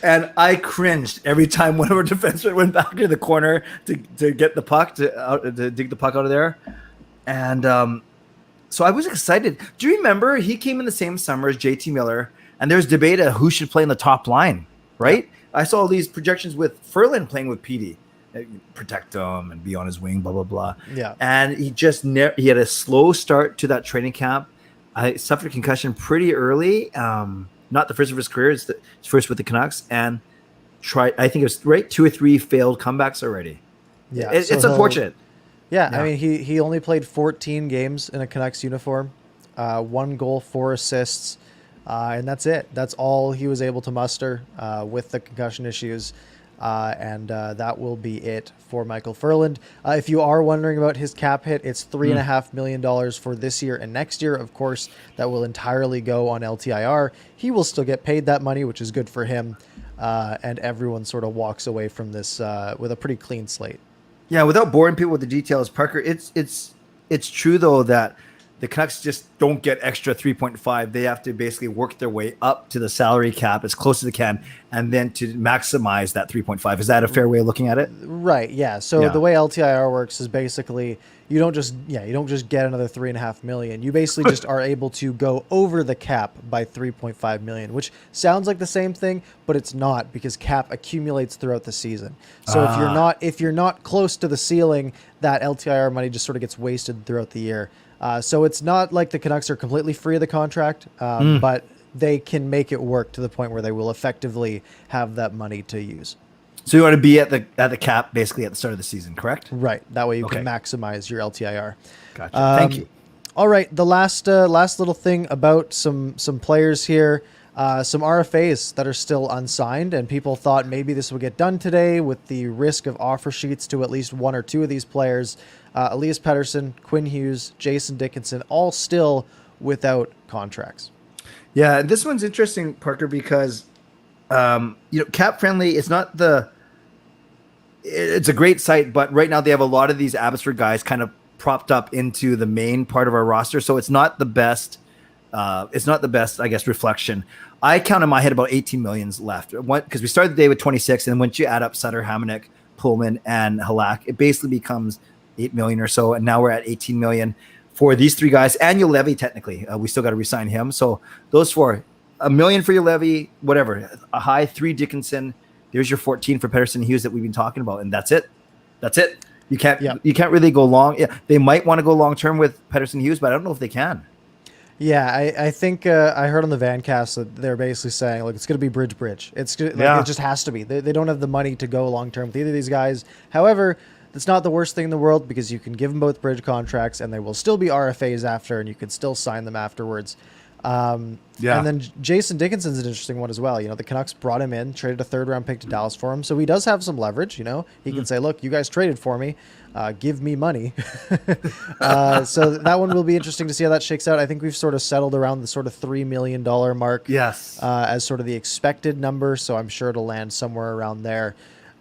And I cringed every time one of our defensemen went back to the corner to get the puck, to dig the puck out of there. And so I was excited. Do you remember he came in the same summer as JT Miller, and there's debate of who should play in the top line, right? Yeah. I saw these projections with Ferland playing with PD, protect him and be on his wing, blah, blah, blah. Yeah. And he just he had a slow start to that training camp, I suffered a concussion pretty early. Not the first of his career. It's first with the Canucks, and I think it was 2 or 3 failed comebacks already. Yeah, it's so unfortunate. Yeah, I mean, he only played 14 games in a Canucks uniform, 1 goal, 4 assists, and that's it. That's all he was able to muster with the concussion issues, and that will be it for Michael Ferland. If you are wondering about his cap hit, it's $3.5 million for this year and next year. Of course, that will entirely go on LTIR. He will still get paid that money, which is good for him, and everyone sort of walks away from this with a pretty clean slate. Yeah, without boring people with the details, Parker, it's true though that the Canucks just don't get extra 3.5. They have to basically work their way up to the salary cap as close as they can, and then to maximize that 3.5. Is that a fair way of looking at it? Right. Yeah. So the way LTIR works is basically you don't just get another $3.5 million. You basically just are able to go over the cap by $3.5 million, which sounds like the same thing, but it's not, because cap accumulates throughout the season. So if you're not close to the ceiling, that LTIR money just sort of gets wasted throughout the year. So it's not like the Canucks are completely free of the contract, but they can make it work to the point where they will effectively have that money to use. So you want to be at the cap basically at the start of the season, correct? Right. That way you can maximize your LTIR. Gotcha. Thank you. All right. The last little thing about some players here, some RFAs that are still unsigned, and people thought maybe this would get done today with the risk of offer sheets to at least 1 or 2 of these players. Elias Pettersson, Quinn Hughes, Jason Dickinson, all still without contracts. Yeah, this one's interesting, Parker, because cap friendly. It's a great site, but right now they have a lot of these Abbotsford guys kind of propped up into the main part of our roster, so it's not the best. I guess, reflection. I count in my head about 18 millions left, because we started the day with 26, and once you add up Sutter, Hamonic, Poolman, and Halak, it basically becomes 8 million or so, and now we're at 18 million for these 3 guys. And your Levy, technically, we still got to re-sign him. So those 4, $1 million for your Levy, whatever, a high 3 Dickinson. There's your 14 for Pettersson and Hughes that we've been talking about, and that's it. You can't really go long. Yeah, they might want to go long term with Pettersson and Hughes, but I don't know if they can. Yeah, I think I heard on the Vancast that they're basically saying, look, it's going to be bridge. It just has to be. They don't have the money to go long term with either of these guys. However, that's not the worst thing in the world, because you can give them both bridge contracts and they will still be RFAs after, and you can still sign them afterwards. And then Jason Dickinson's an interesting one as well. The Canucks brought him in, traded a 3rd-round pick to Dallas for him, so he does have some leverage. He can say, look, you guys traded for me, give me money. So that one will be interesting to see how that shakes out. I think we've sort of settled around the sort of $3 million mark as sort of the expected number, so I'm sure it'll land somewhere around there.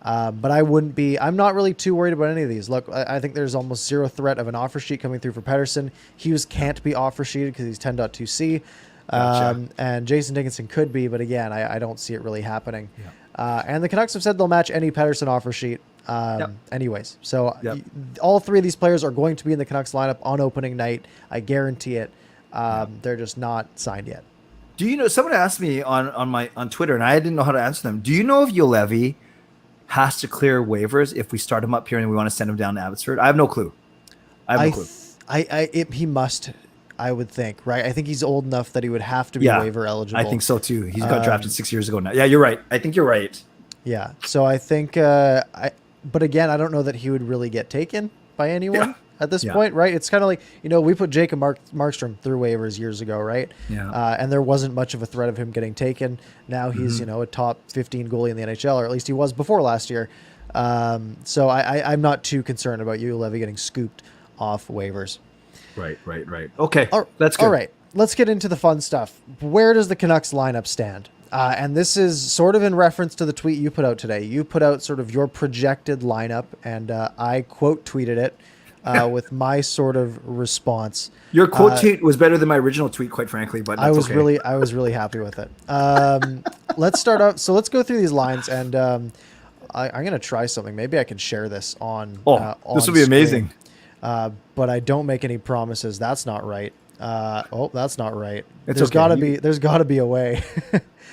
But I'm not really too worried about any of these. Look, I think there's almost zero threat of an offer sheet coming through for Pettersson. Hughes can't be offer sheeted because he's 10.2C. Gotcha. And Jason Dickinson could be, but again, I don't see it really happening. And the Canucks have said they'll match any Pettersson offer sheet anyways. So all 3 of these players are going to be in the Canucks lineup on opening night. I guarantee it. They're just not signed yet. Do you know, someone asked me on Twitter, and I didn't know how to answer them. Do you know if Juolevi has to clear waivers if we start him up here and we want to send him down to Abbotsford? I have no clue. He must, I would think, right? I think he's old enough that he would have to be waiver eligible. I think so too. He's got drafted 6 years ago now. Yeah, you're right. I think you're right. Yeah. So I think, but again, I don't know that he would really get taken by anyone at this point, right? It's kind of like, we put Jacob Markstrom through waivers years ago, right? Yeah. And there wasn't much of a threat of him getting taken. Now he's, a top 15 goalie in the NHL, or at least he was before last year. So I'm not too concerned about Juolevi getting scooped off waivers. Right. Okay, that's good. All right, let's get into the fun stuff. Where does the Canucks lineup stand? And this is sort of in reference to the tweet you put out today. You put out sort of your projected lineup, and I quote tweeted it with my sort of response. Your quote tweet was better than my original tweet, quite frankly, but that's I was really happy with it. Let's start out. So let's go through these lines, and I'm going to try something. Maybe I can share this on. This will be amazing. But I don't make any promises. That's not right. That's not right. There's got to be a way.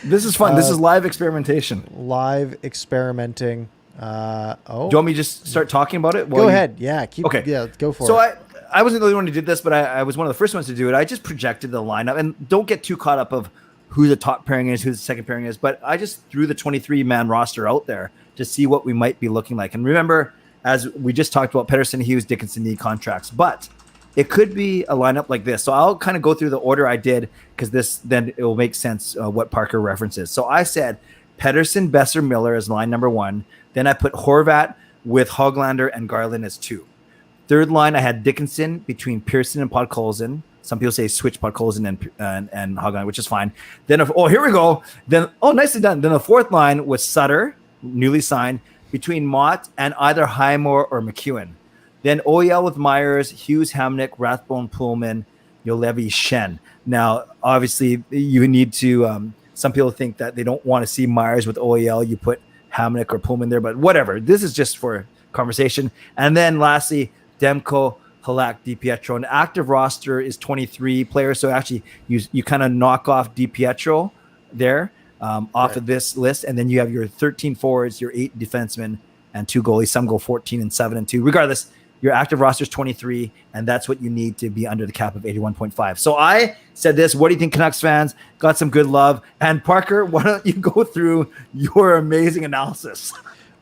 This is fun. This is live experimentation. Live experimenting. Oh, Do you want me to just start talking about it? go ahead. Yeah, Okay. Yeah, go for So it. I wasn't the only one who did this, but I was one of the first ones to do it. I just projected the lineup, and don't get too caught up of who the top pairing is, who the second pairing is. But I just threw the 23-man roster out there to see what we might be looking like. And remember, as we just talked about, Pettersson, Hughes, Dickinson need contracts, but it could be a lineup like this. So I'll kind of go through the order I did because then it will make sense what Parker references. So I said Pettersson, Besser, Miller as line number 1. Then I put Horvat with Höglander and Garland as 2. Third line, I had Dickinson between Pearson and Podkolzin. Some people say switch Podkolzin and Höglander, which is fine. Then, here we go. Then, nicely done. Then the fourth line was Sutter, newly signed, between Mott and either Highmore or McEwen. Then OEL with Myers, Hughes, Hamonic, Rathbone, Poolman, Juolevi, Schenn. Now, obviously, you need to. Some people think that they don't want to see Myers with OEL. You put Hamonic or Poolman there, but whatever. This is just for conversation. And then lastly, Demko, Halak, DiPietro. An active roster is 23 players, so actually you kind of knock off DiPietro there off of this list, and then you have your 13 forwards, your 8 defensemen, and 2 goalies. Some go 14 and 7 and 2. Regardless, your active roster is 23, and that's what you need to be under the cap of 81.5. So I said this. What do you think, Canucks fans? Got some good love. And Parker, why don't you go through your amazing analysis?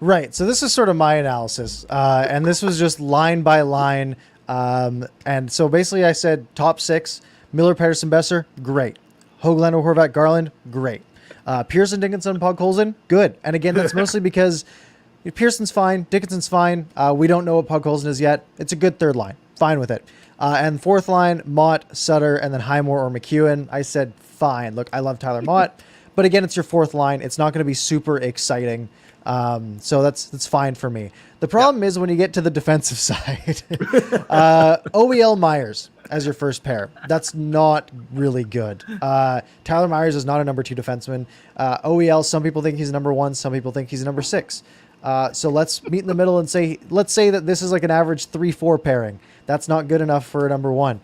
Right. So this is sort of my analysis, and this was just line by line. And so basically I said top 6, Miller, Pettersson, Besser, great. Höglander, Horvat, Garland, great. Pearson, Dickinson, Podkolzin, good. And again, that's mostly because Pearson's fine, Dickinson's fine. We don't know what Podkolzin is yet. It's a good third line. Fine with it. And fourth line, Mott, Sutter, and then Highmore or McEwen. I said, fine. Look, I love Tyler Mott. But again, it's your fourth line. It's not going to be super exciting. So that's fine for me. The problem is when you get to the defensive side, OEL Myers as your first pair. That's not really good. Tyler Myers is not a number 2 defenseman. OEL, some people think he's a number 1. Some people think he's a number 6. So let's meet in the middle and let's say that this is like an average 3-4 pairing. That's not good enough for a number 1.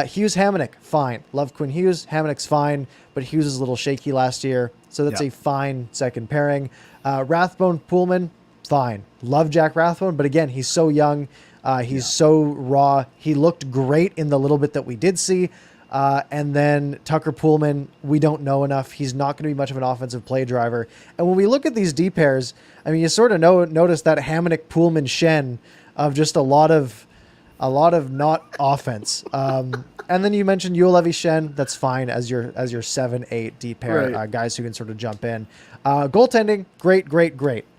Hughes, Hamonic, fine. Love Quinn Hughes. Hamonic's fine, but Hughes is a little shaky last year. So that's a fine second pairing. Rathbone, Poolman, fine. Love Jack Rathbone, but again, he's so young. He's so raw. He looked great in the little bit that we did see. And then Tucker Poolman, we don't know enough. He's not going to be much of an offensive play driver. And when we look at these D pairs, I mean, you sort of notice that Hamonic, Poolman, Schenn of just a lot of not offense. And then you mentioned Juolevi, Schenn. That's fine as your 7-8 D pair, guys who can sort of jump in. Goaltending, great.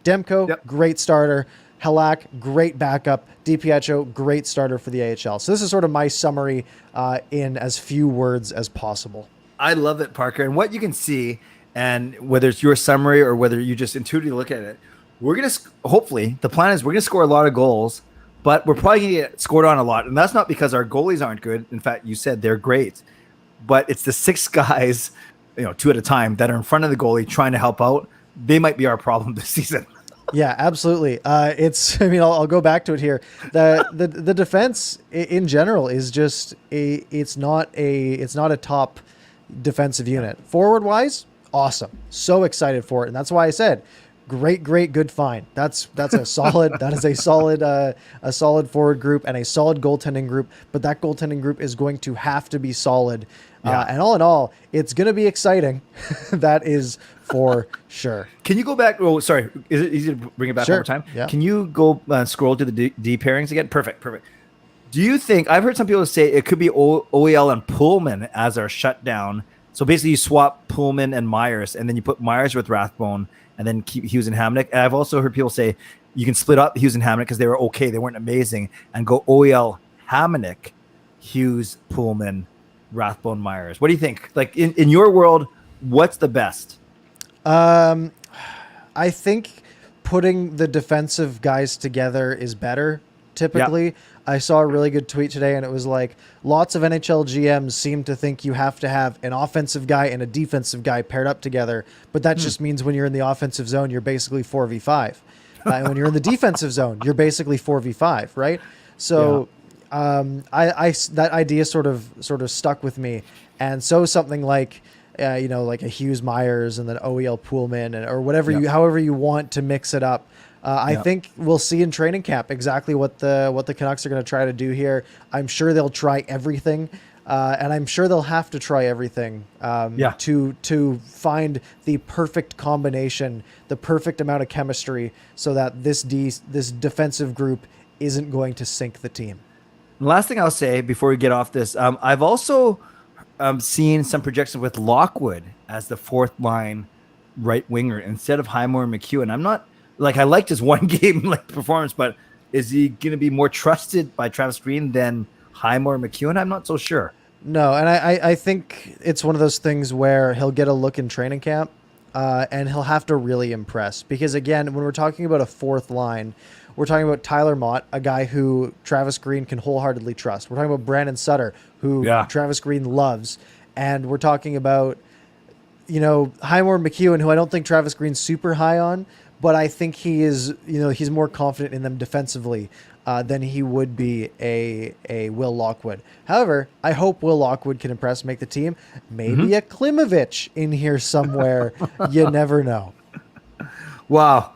Demko, great starter. Halak, great backup. DiPietro, great starter for the AHL. So this is sort of my summary in as few words as possible. I love it, Parker. And what you can see, and whether it's your summary or whether you just intuitively look at it, we're going to, hopefully, the plan is we're going to score a lot of goals, but we're probably going to get scored on a lot. And that's not because our goalies aren't good. In fact, you said they're great. But it's the 6 guys, 2 at a time, that are in front of the goalie trying to help out. They might be our problem this season. Yeah, absolutely. I'll go back to it here. The defense in general is just it's not a top defensive unit. Forward wise, awesome. So excited for it. And that's why I said great, good, fine. That's a solid, that is a solid forward group and a solid goaltending group, but that goaltending group is going to have to be solid. And all in all, it's going to be exciting. That is for sure. Can you go back? Oh, sorry. Is it easy to bring it back one more time? Yeah. Can you go scroll to the D pairings again? Perfect. Do you think, I've heard some people say it could be OEL and Poolman as our shutdown. So basically you swap Poolman and Myers, and then you put Myers with Rathbone, and then keep Hughes and Hamonic. And I've also heard people say you can split up Hughes and Hamonic because they were okay. They weren't amazing. And go OEL, Hamonic, Hughes, Poolman, Rathbone, Myers. What do you think? Like in your world, what's the best? I think putting the defensive guys together is better. Typically, Yep. I saw a really good tweet today, and it was like lots of NHL GMs seem to think you have to have an offensive guy and a defensive guy paired up together, but that just means when you're in the offensive zone, you're basically 4v5. And when you're in the defensive zone, you're basically 4v5, right? So that idea sort of stuck with me, and so something like like a Hughes Myers and then OEL Poolman or whatever however you want to mix it up. I think we'll see in training camp exactly what the Canucks are going to try to do here. I'm sure they'll try everything, and I'm sure they'll have to try everything to find the perfect combination, the perfect amount of chemistry, so that this defensive group isn't going to sink the team. Last thing I'll say before we get off this, I've also seen some projections with Lockwood as the fourth line right winger instead of Highmore and McEwen. I'm not I liked his one game performance, but is he going to be more trusted by Travis Green than Highmore and McEwen? I'm not so sure. No, and I think it's one of those things where he'll get a look in training camp, and he'll have to really impress. Because again, when we're talking about a fourth line, we're talking about Tyler Mott, a guy who Travis Green can wholeheartedly trust. We're talking about Brandon Sutter, who Travis Green loves. And we're talking about, Highmore McEwen, who I don't think Travis Green's super high on, but I think he is, he's more confident in them defensively than he would be a Will Lockwood. However, I hope Will Lockwood can impress, make the team. Maybe a Klimovich in here somewhere. You never know. Wow.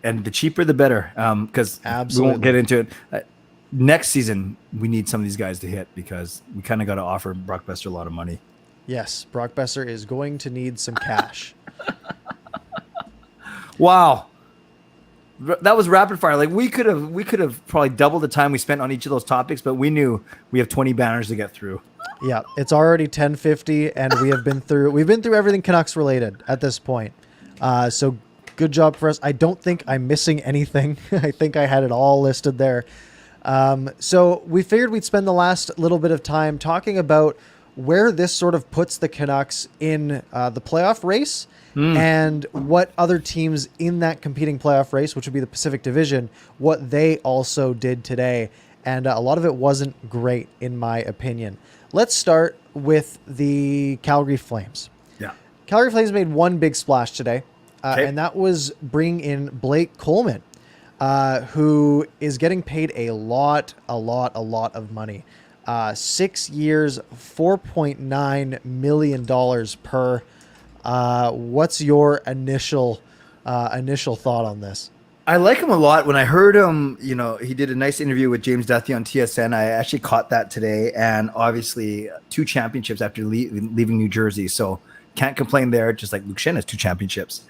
And the cheaper, the better, because we won't get into it. Next season, we need some of these guys to hit because we kind of got to offer Brock Besser a lot of money. Yes, Brock Besser is going to need some cash. Wow. That was rapid fire. We could have probably doubled the time we spent on each of those topics, but we knew we have 20 banners to get through. Yeah, it's already 10:50, and we've been through everything Canucks related at this point. So good job for us. I don't think I'm missing anything. I think I had it all listed there. So we figured we'd spend the last little bit of time talking about where this sort of puts the Canucks in the playoff race and what other teams in that competing playoff race, which would be the Pacific Division, what they also did today. And a lot of it wasn't great, in my opinion. Let's start with the Calgary Flames. Yeah. Calgary Flames made one big splash today, and that was bringing in Blake Coleman, who is getting paid a lot of money. 6 years, $4.9 million per. What's your initial thought on this? I like him a lot. When I heard him, he did a nice interview with James Duthie on TSN. I actually caught that today, and obviously 2 championships after leaving New Jersey. So can't complain there, just like Luke Schenn has 2 championships.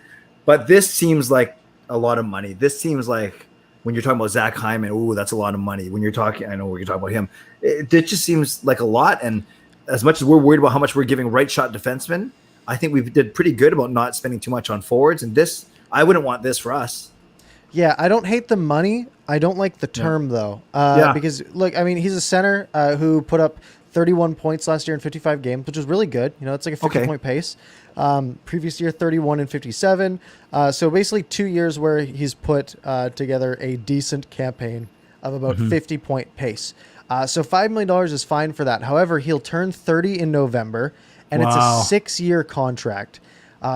But this seems like a lot of money. This seems like when you're talking about Zach Hyman, ooh, that's a lot of money. When you're talking, I know we're talking about him. It just seems like a lot. And as much as we're worried about how much we're giving right shot defensemen, I think we did pretty good about not spending too much on forwards. And this, I wouldn't want this for us. Yeah, I don't hate the money. I don't like the term, though. Because, look, I mean, he's a center who put up 31 points last year in 55 games, which is really good. It's like a 50-point pace. Previous year, 31 and 57. So basically 2 years where he's put together a decent campaign of about 50-point pace. So $5 million is fine for that. However, he'll turn 30 in November, and it's a 6-year contract.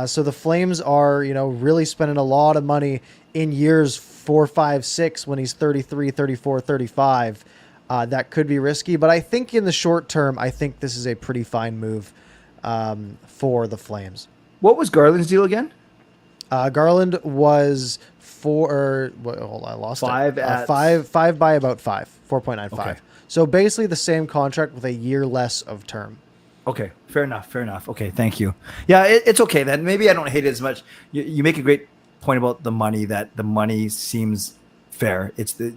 So the Flames are, really spending a lot of money in years 4, 5, 6 when he's 33, 34, 35. That could be risky, but I think in the short term, I think this is a pretty fine move for the Flames. What was Garland's deal again? Garland was I lost 5 it. at 5 by about 4.95. Okay. So basically the same contract with a year less of term. Okay, fair enough. Okay, thank you. Yeah, it's okay then. Maybe I don't hate it as much. You make a great point about the money, that the money seems fair. It's the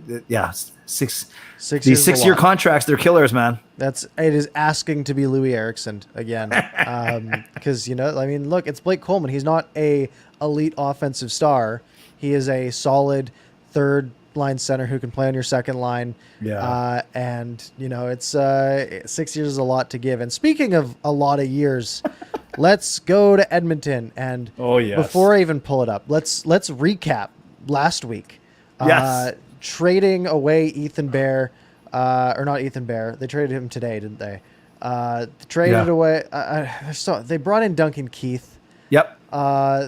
6-year contracts, they're killers, man. It is asking to be Louis Eriksson again. Because, look, it's Blake Coleman. He's not a elite offensive star. He is a solid third line center who can play on your second line. Yeah. It's 6 years is a lot to give. And speaking of a lot of years, let's go to Edmonton. And before I even pull it up, let's recap last week. Yes. Trading away Ethan Bear, or not Ethan Bear. They traded him today, didn't they? Traded away. They brought in Duncan Keith. Yep.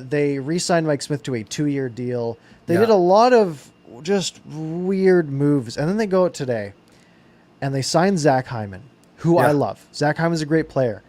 They re-signed Mike Smith to a 2-year deal. They did a lot of just weird moves, and then they go out today, and they signed Zach Hyman, who I love. Zach Hyman's a great player.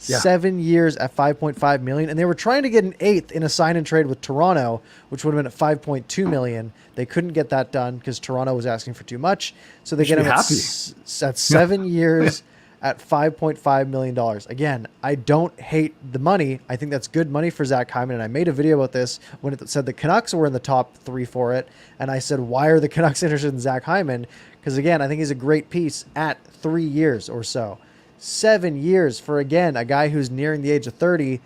Yeah. 7 years at $5.5 million, and they were trying to get an eighth in a sign and trade with Toronto, which would have been at $5.2 million. They couldn't get that done because Toronto was asking for too much, so they get him at 7 years at $5.5 million. Again, I don't hate the money. I think that's good money for Zach Hyman, and I made a video about this when it said the Canucks were in the top 3 for it, and I said, why are the Canucks interested in Zach Hyman? Because again, I think he's a great piece at 3 years or so. 7 years for, again, a guy who's nearing the age of 30.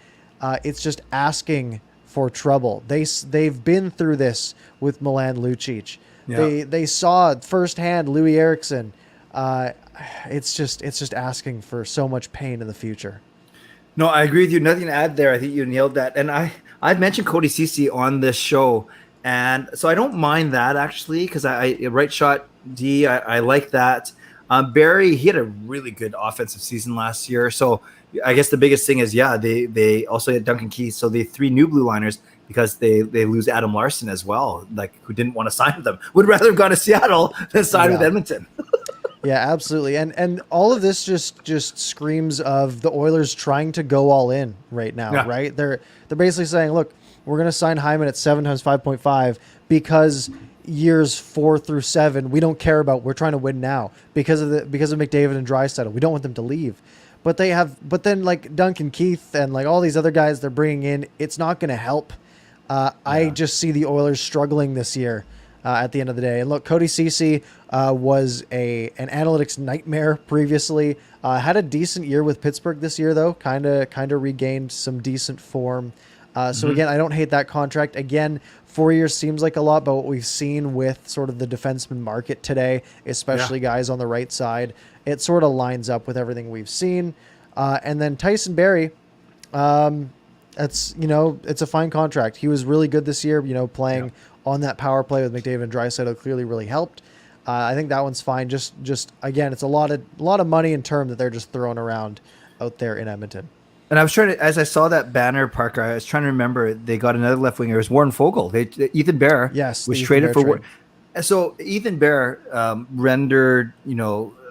It's just asking for trouble. They've been through this with Milan Lucic. Yeah. They saw firsthand Louis Eriksson. It's just asking for so much pain in the future. No, I agree with you. Nothing to add there. I think you nailed that. And I've mentioned Cody Ceci on this show, and so I don't mind that actually, because I right shot D. I like that. Barry, he had a really good offensive season last year. So I guess the biggest thing is, they also had Duncan Keith. So the 3 new blue liners, because they lose Adam Larson as well, like who didn't want to sign with them, would rather have gone to Seattle than sign with Edmonton. Yeah, absolutely. And all of this just screams of the Oilers trying to go all in right now, right? They're basically saying, look, we're going to sign Hyman at 7 times 5.5 because years 4 through 7 we don't care about. We're trying to win now because of McDavid and Draisaitl. We don't want them to leave. But then like Duncan Keith and like all these other guys they're bringing in, it's not going to help. I just see the Oilers struggling this year at the end of the day. And look, Cody Ceci was an analytics nightmare previously. Had a decent year with Pittsburgh this year though. Kind of regained some decent form. So again, I don't hate that contract. Again, 4 years seems like a lot, but what we've seen with sort of the defenseman market today, especially guys on the right side, it sort of lines up with everything we've seen. And then Tyson Barrie, it's a fine contract. He was really good this year, playing on that power play with McDavid and Draisaitl clearly really helped. I think that one's fine. Just again, it's a lot of money in term that they're just throwing around out there in Edmonton. And I was trying to, as I saw that banner, Parker, I was trying to remember they got another left winger. It was Warren Fogle. Ethan Bear was traded for Warren. So Ethan Bear rendered,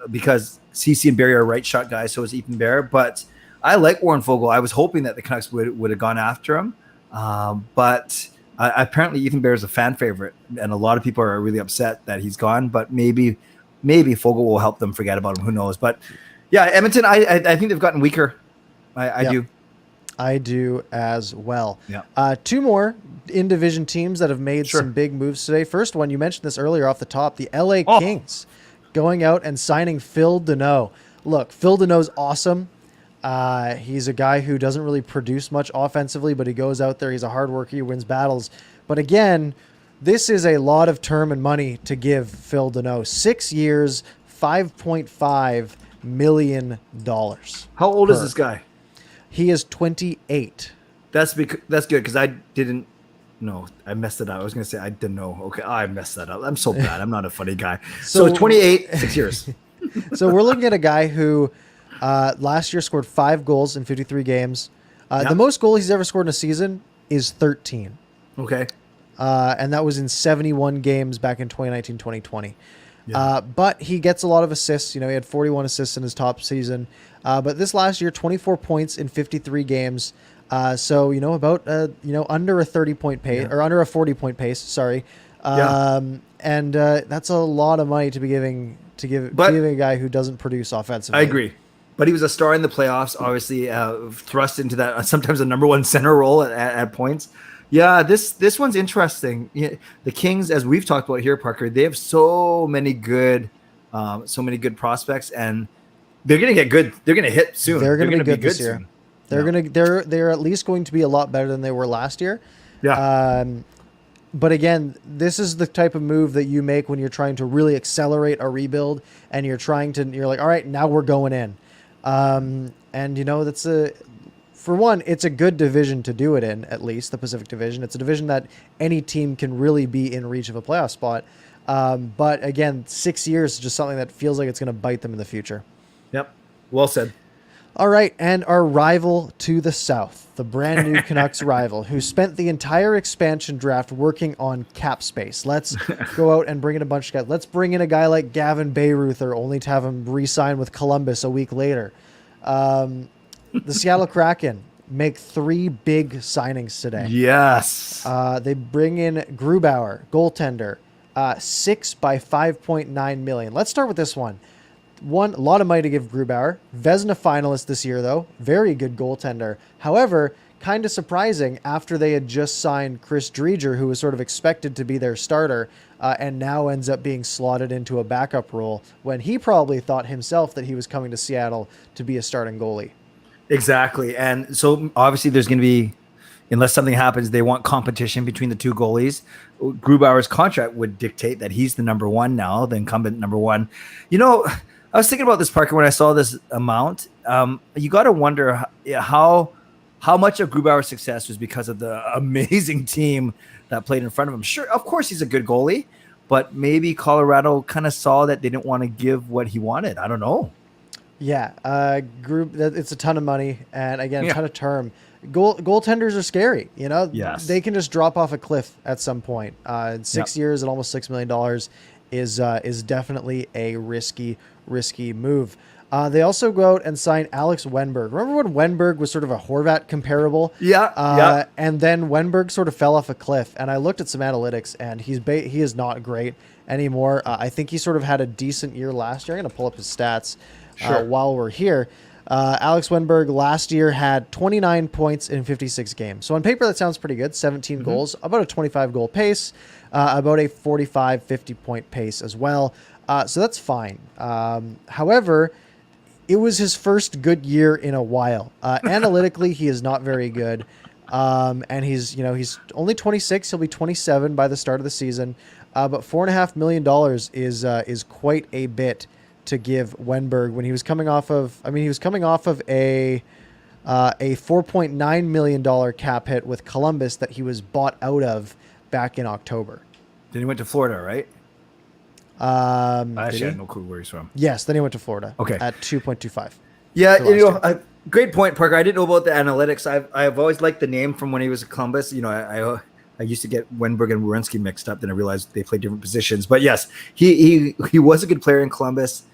because CC and Barry are right shot guys, so is Ethan Bear. But I like Warren Fogle. I was hoping that the Canucks would have gone after him. But apparently Ethan Bear is a fan favorite, and a lot of people are really upset that he's gone. But maybe Fogle will help them forget about him. Who knows? But yeah, Edmonton, I think they've gotten weaker. I do. I do as well. Yeah. 2 more in-division teams that have made some big moves today. First one, you mentioned this earlier off the top, the LA Kings going out and signing Phil Di. Look, Phil Di's awesome. He's a guy who doesn't really produce much offensively, but he goes out there. He's a hard worker. He wins battles. But again, this is a lot of term and money to give Phil Di. 6 years, $5.5 million. How old is this guy? He is 28. That's good because I didn't know. I messed it up. I was going to say I didn't know. Okay, I messed that up. I'm so bad. I'm not a funny guy. So 28, 6 years. So we're looking at a guy who last year scored 5 goals in 53 games. The most goals he's ever scored in a season is 13. Okay. And that was in 71 games back in 2019-2020. Yeah. But he gets a lot of assists. He had 41 assists in his top season. But this last year, 24 points in 53 games. So, about, under a 30-point pace or under a 40-point pace. Sorry. And that's a lot of money to be giving a guy who doesn't produce offensively. I agree. But he was a star in the playoffs, obviously thrust into that sometimes a number 1 center role at points. Yeah, this one's interesting. The Kings, as we've talked about here, Parker, they have so many good prospects, and they're going to get good. They're going to hit soon. They're going to be good this year. They're at least going to be a lot better than they were last year. Yeah. But again, this is the type of move that you make when you're trying to really accelerate a rebuild, and you're like, all right, now we're going in. For one, it's a good division to do it in, at least the Pacific Division. It's a division that any team can really be in reach of a playoff spot. But again, 6 years is just something that feels like it's going to bite them in the future. Yep. Well said. All right. And our rival to the south, the brand new Canucks rival, who spent the entire expansion draft working on cap space. Let's go out and bring in a bunch of guys. Let's bring in a guy like Gavin Bayruther, only to have him re-sign with Columbus a week later. The Seattle Kraken make 3 big signings today. Yes. They bring in Grubauer, goaltender, 6 by $5.9 million. Let's start with this one. A lot of money to give Grubauer. Vezina finalist this year, though. Very good goaltender. However, kind of surprising after they had just signed Chris Driedger, who was sort of expected to be their starter, and now ends up being slotted into a backup role when he probably thought himself that he was coming to Seattle to be a starting goalie. Exactly. And so obviously there's going to be, unless something happens, they want competition between the two goalies. Grubauer's contract would dictate that he's the number one now, the incumbent number one. You know, I was thinking about this, Parker, when I saw this amount. You got to wonder how much of Grubauer's success was because of the amazing team that played in front of him. Sure, of course he's a good goalie, but maybe Colorado kind of saw that they didn't want to give what he wanted. I don't know. Yeah, it's a ton of money, and again, a ton of term. Goaltenders are scary. You know, they can just drop off a cliff at some point. 6 years at almost $6 million is definitely a risky move. They also go out and sign Alex Wennberg. Remember when Wennberg was sort of a Horvat comparable? Yeah. And then Wennberg sort of fell off a cliff. And I looked at some analytics, and he is not great anymore. I think he sort of had a decent year last year. I'm going to pull up his stats while we're here. Alex Wennberg last year had 29 points in 56 games. So on paper, that sounds pretty good. 17 goals, about a 25-goal pace, about a 45-50 point pace as well. So that's fine. However, it was his first good year in a while. Analytically, he is not very good. And he's only 26. He'll be 27 by the start of the season. But $4.5 million is quite a bit to give Wennberg when he was coming off of. I mean, he was coming off of a $4.9 million cap hit with Columbus that he was bought out of back in October. Then he went to Florida, right? I actually had no clue where he's from. Yes, then he went to Florida. Okay, at 2.25. Yeah, great point, Parker. I didn't know about the analytics. I've always liked the name from when he was at Columbus. You know, I used to get Wennberg and Werenski mixed up. Then I realized they played different positions. But yes, he was a good player in Columbus.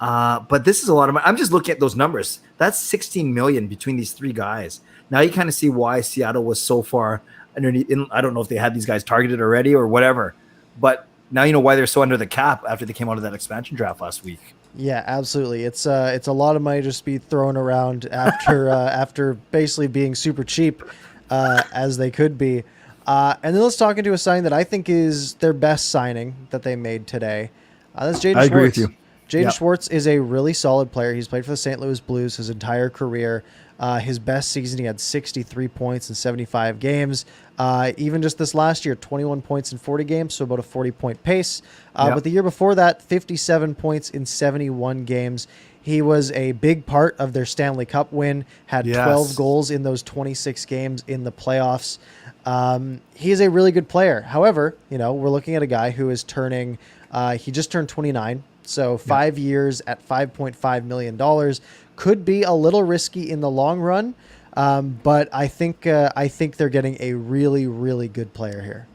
But this is a lot of money. I'm just looking at those numbers. That's $16 million between these three guys. Now you kind of see why Seattle was so far underneath. I don't know if they had these guys targeted already or whatever, but now you know why they're so under the cap after they came out of that expansion draft last week. Yeah, absolutely. It's a lot of money just be thrown around after after basically being super cheap as they could be. And then let's talk into a signing that I think is their best signing that they made today. That's Jaden Schwartz. I agree with you. Jaden Schwartz is a really solid player. He's played for the St. Louis Blues his entire career. His best season, he had 63 points in 75 games. Even just this last year, 21 points in 40 games, so about a 40-point pace. But the year before that, 57 points in 71 games. He was a big part of their Stanley Cup win, had 12 goals in those 26 games in the playoffs. He is a really good player. However, we're looking at a guy who is turning, he just turned 29. So 5 years at $5.5 million could be a little risky in the long run, but I think they're getting a really, really good player here.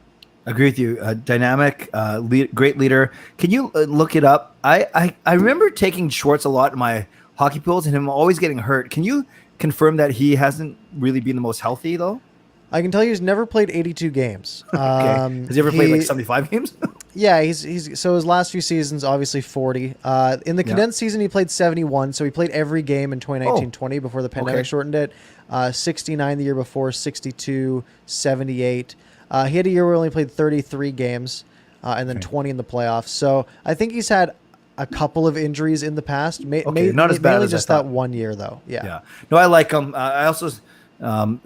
Agree with you. Dynamic, great leader. Can you look it up? I remember taking Schwartz a lot in my hockey pools and him always getting hurt. Can you confirm that he hasn't really been the most healthy though? I can tell you he's never played 82 games. Okay. Has he ever played like 75 games? Yeah, he's so his last few seasons, obviously 40. In the condensed season, he played 71, so he played every game in 2019-20 before the pandemic shortened it. 69 the year before, 62, 78. He had a year where he only played 33 games, and then 20 in the playoffs. So I think he's had a couple of injuries in the past. Not as bad as just that 1 year, though. Yeah. No, I like him. I also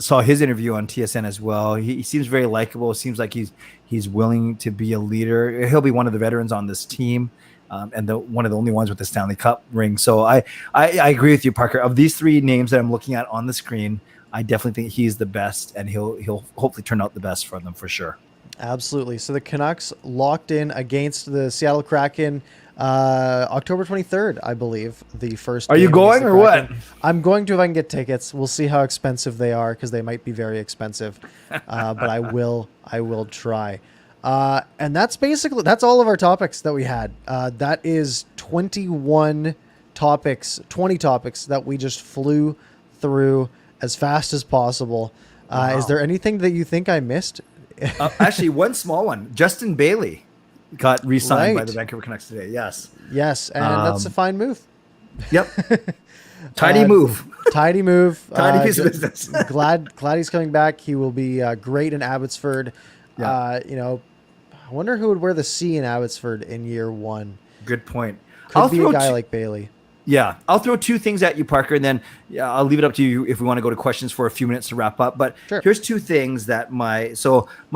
saw his interview on TSN as well. He seems very likable. Seems like he's willing to be a leader. He'll be one of the veterans on this team, and one of the only ones with the Stanley Cup ring. So I agree with you, Parker. Of these three names that I'm looking at on the screen, I definitely think he's the best, and he'll hopefully turn out the best for them for sure. Absolutely. So the Canucks locked in against the Seattle Kraken October 23rd, I believe, the first. Are you going or what? I'm going to if I can get tickets. We'll see how expensive they are because they might be very expensive, but I will try. And that's all of our topics that we had. That is 20 topics that we just flew through as fast as possible. Wow. Is there anything that you think I missed? Actually, one small one. Justin Bailey got re-signed by Right. the Vancouver Canucks today. Yes. Yes, and that's a fine move. Yep. Tidy move. Tidy move. Tidy piece of business. glad he's coming back. He will be great in Abbotsford. Yeah. I wonder who would wear the C in Abbotsford in year one. Good point. Could be a guy like Bailey. Yeah, I'll throw two things at you, Parker, and then I'll leave it up to you if we want to go to questions for a few minutes to wrap up. But Sure. Here's two things that my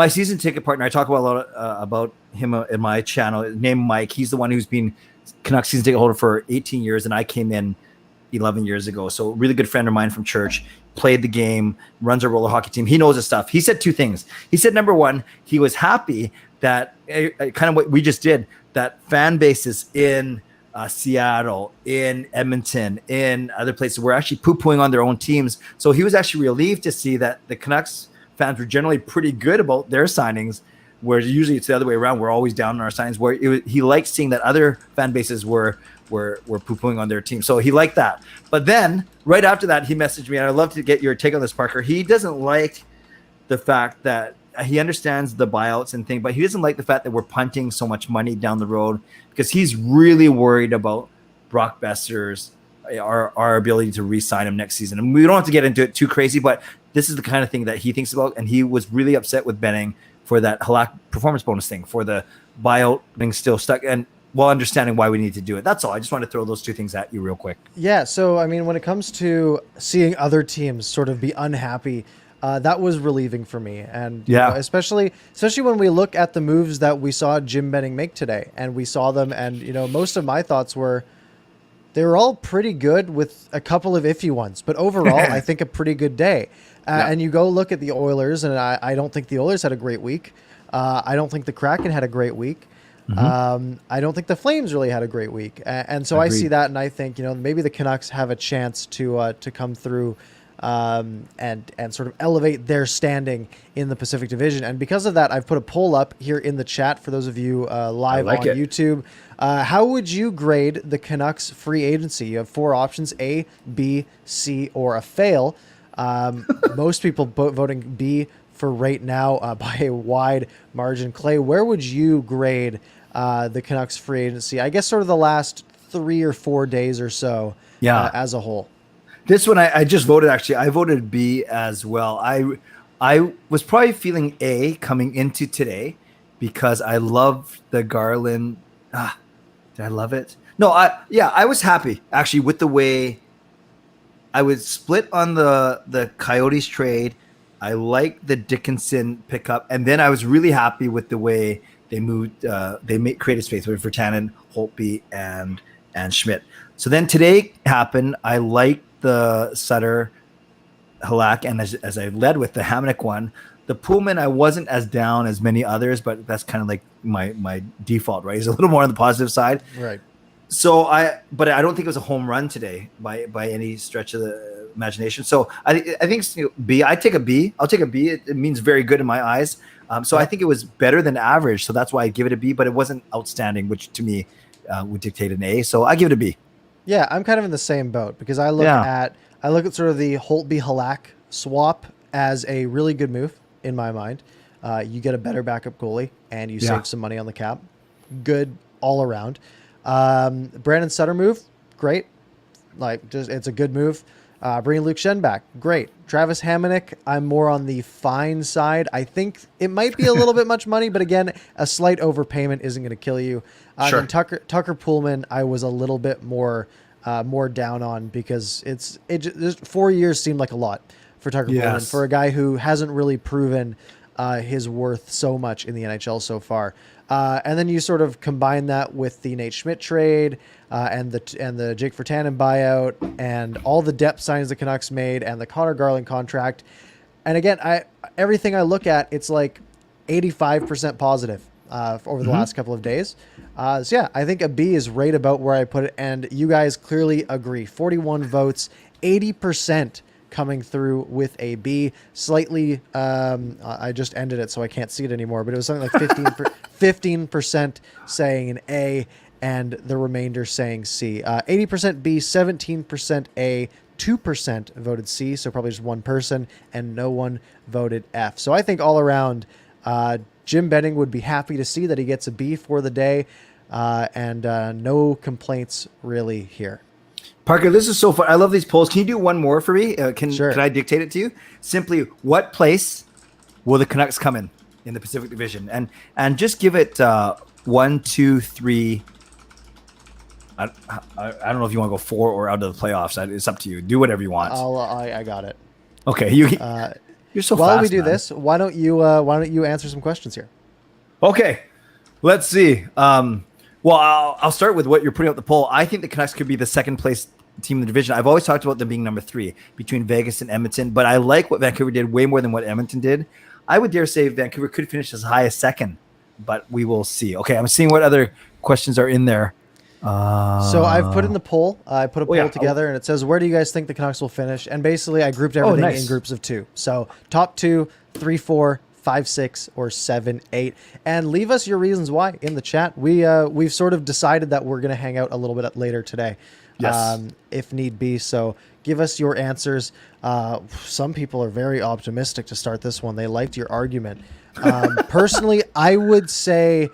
season ticket partner, I talk about a lot about him in my channel, named Mike. He's the one who's been Canucks season ticket holder for 18 years, and I came in 11 years ago. So a really good friend of mine from church, played the game, runs a roller hockey team. He knows his stuff. He said two things. He said, number one, he was happy that kind of what we just did, that fan bases in Seattle, in Edmonton, in other places were actually poo-pooing on their own teams. So he was actually relieved to see that the Canucks fans were generally pretty good about their signings, whereas usually it's the other way around. We're always down on our signings. Where he liked seeing that other fan bases were poo-pooing on their team. So he liked that. But then right after that, he messaged me, and I'd love to get your take on this, Parker. He doesn't like the fact that he understands the buyouts and things, but he doesn't like the fact that we're punting so much money down the road because he's really worried about Brock Besser's our ability to re-sign him next season. And we don't have to get into it too crazy, but this is the kind of thing that he thinks about. And he was really upset with Benning for that Halak performance bonus thing, for the buyout being still stuck, and while understanding why we need to do it. That's all. I just want to throw those two things at you real quick. Yeah, so I mean, when it comes to seeing other teams sort of be unhappy, that was relieving for me. And you know, especially when we look at the moves that we saw Jim Benning make today, and we saw them, and most of my thoughts were they were all pretty good with a couple of iffy ones, but overall, I think a pretty good day. And you go look at the Oilers, and I don't think the Oilers had a great week. I don't think the Kraken had a great week. Mm-hmm. I don't think the Flames really had a great week. And so Agreed. I see that, and I think, maybe the Canucks have a chance to come through and sort of elevate their standing in the Pacific Division. And because of that, I've put a poll up here in the chat for those of you live on YouTube. How would you grade the Canucks free agency? You have four options: A, B, C, or a fail. Most people voting B for right now by a wide margin. Clay, where would you grade the Canucks free agency? I guess sort of the last 3 or 4 days or so as a whole. This one, I just voted, actually. I voted B as well. I was probably feeling A coming into today because I love the Garland. Did I love it? No, I was happy, actually, with the way I was split on the Coyotes trade. I liked the Dickinson pickup. And then I was really happy with the way they moved. They created space with Virtanen, Holtby, and Schmidt. So then today happened. I liked the Sutter, Halak, and as I led with the Hamonic one, the Poolman, I wasn't as down as many others, but that's kind of like my default, right? He's a little more on the positive side. Right. So but I don't think it was a home run today by any stretch of the imagination. So I think B. I take a B. I'll take a B. It means very good in my eyes. So I think it was better than average. So that's why I give it a B. But it wasn't outstanding, which to me would dictate an A. So I give it a B. Yeah, I'm kind of in the same boat because I look at sort of the Holtby Halak swap as a really good move in my mind. You get a better backup goalie and you save some money on the cap. Good all around. Brandon Sutter move, great. It's a good move. Bringing Luke Schenn back, great. Travis Hamonic, I'm more on the fine side. I think it might be a little bit much money, but again, a slight overpayment isn't going to kill you. Sure. And Tucker Poolman, I was a little bit more down on because just 4 years seemed like a lot for Tucker Poolman, for a guy who hasn't really proven his worth so much in the NHL so far. And then you sort of combine that with the Nate Schmidt trade and the Jake Virtanen buyout and all the depth signings the Canucks made and the Connor Garland contract. And again, everything I look at, it's like 85% positive over the last couple of days. So yeah, I think a B is right about where I put it. And you guys clearly agree. 41 votes, 80% coming through with a B. Slightly, I just ended it, so I can't see it anymore, but it was something like 15% saying an A, and the remainder saying C. 80% B, 17% A, 2% voted C, so probably just one person, and no one voted F. So I think all around, Jim Benning would be happy to see that he gets a B for the day, and no complaints really here. Parker, this is so fun. I love these polls. Can you do one more for me? Sure. Can I dictate it to you? Simply, what place will the Canucks come in the Pacific Division? And just give it 1, 2, 3. I don't know if you want to go 4 or out of the playoffs. It's up to you. Do whatever you want. I got it. Okay, you're so While fast. we do man. this, why don't you answer some questions here? Okay, let's see. Well, I'll start with what you're putting out the poll. I think the Canucks could be the second place team in the division. I've always talked about them being number 3 between Vegas and Edmonton, but I like what Vancouver did way more than what Edmonton did. I would dare say Vancouver could finish as high as second, but we will see. Okay, I'm seeing what other questions are in there. So I've put in the poll. I put a poll yeah. together, and it says, where do you guys think the Canucks will finish? And basically, I grouped everything nice. in groups of 2. So top 2, 3, 4, 5, 6, or 7, 8. And leave us your reasons why in the chat. We've sort of decided that we're going to hang out a little bit later today, if need be. So give us your answers. Some people are very optimistic to start this one. They liked your argument. Personally, I would say...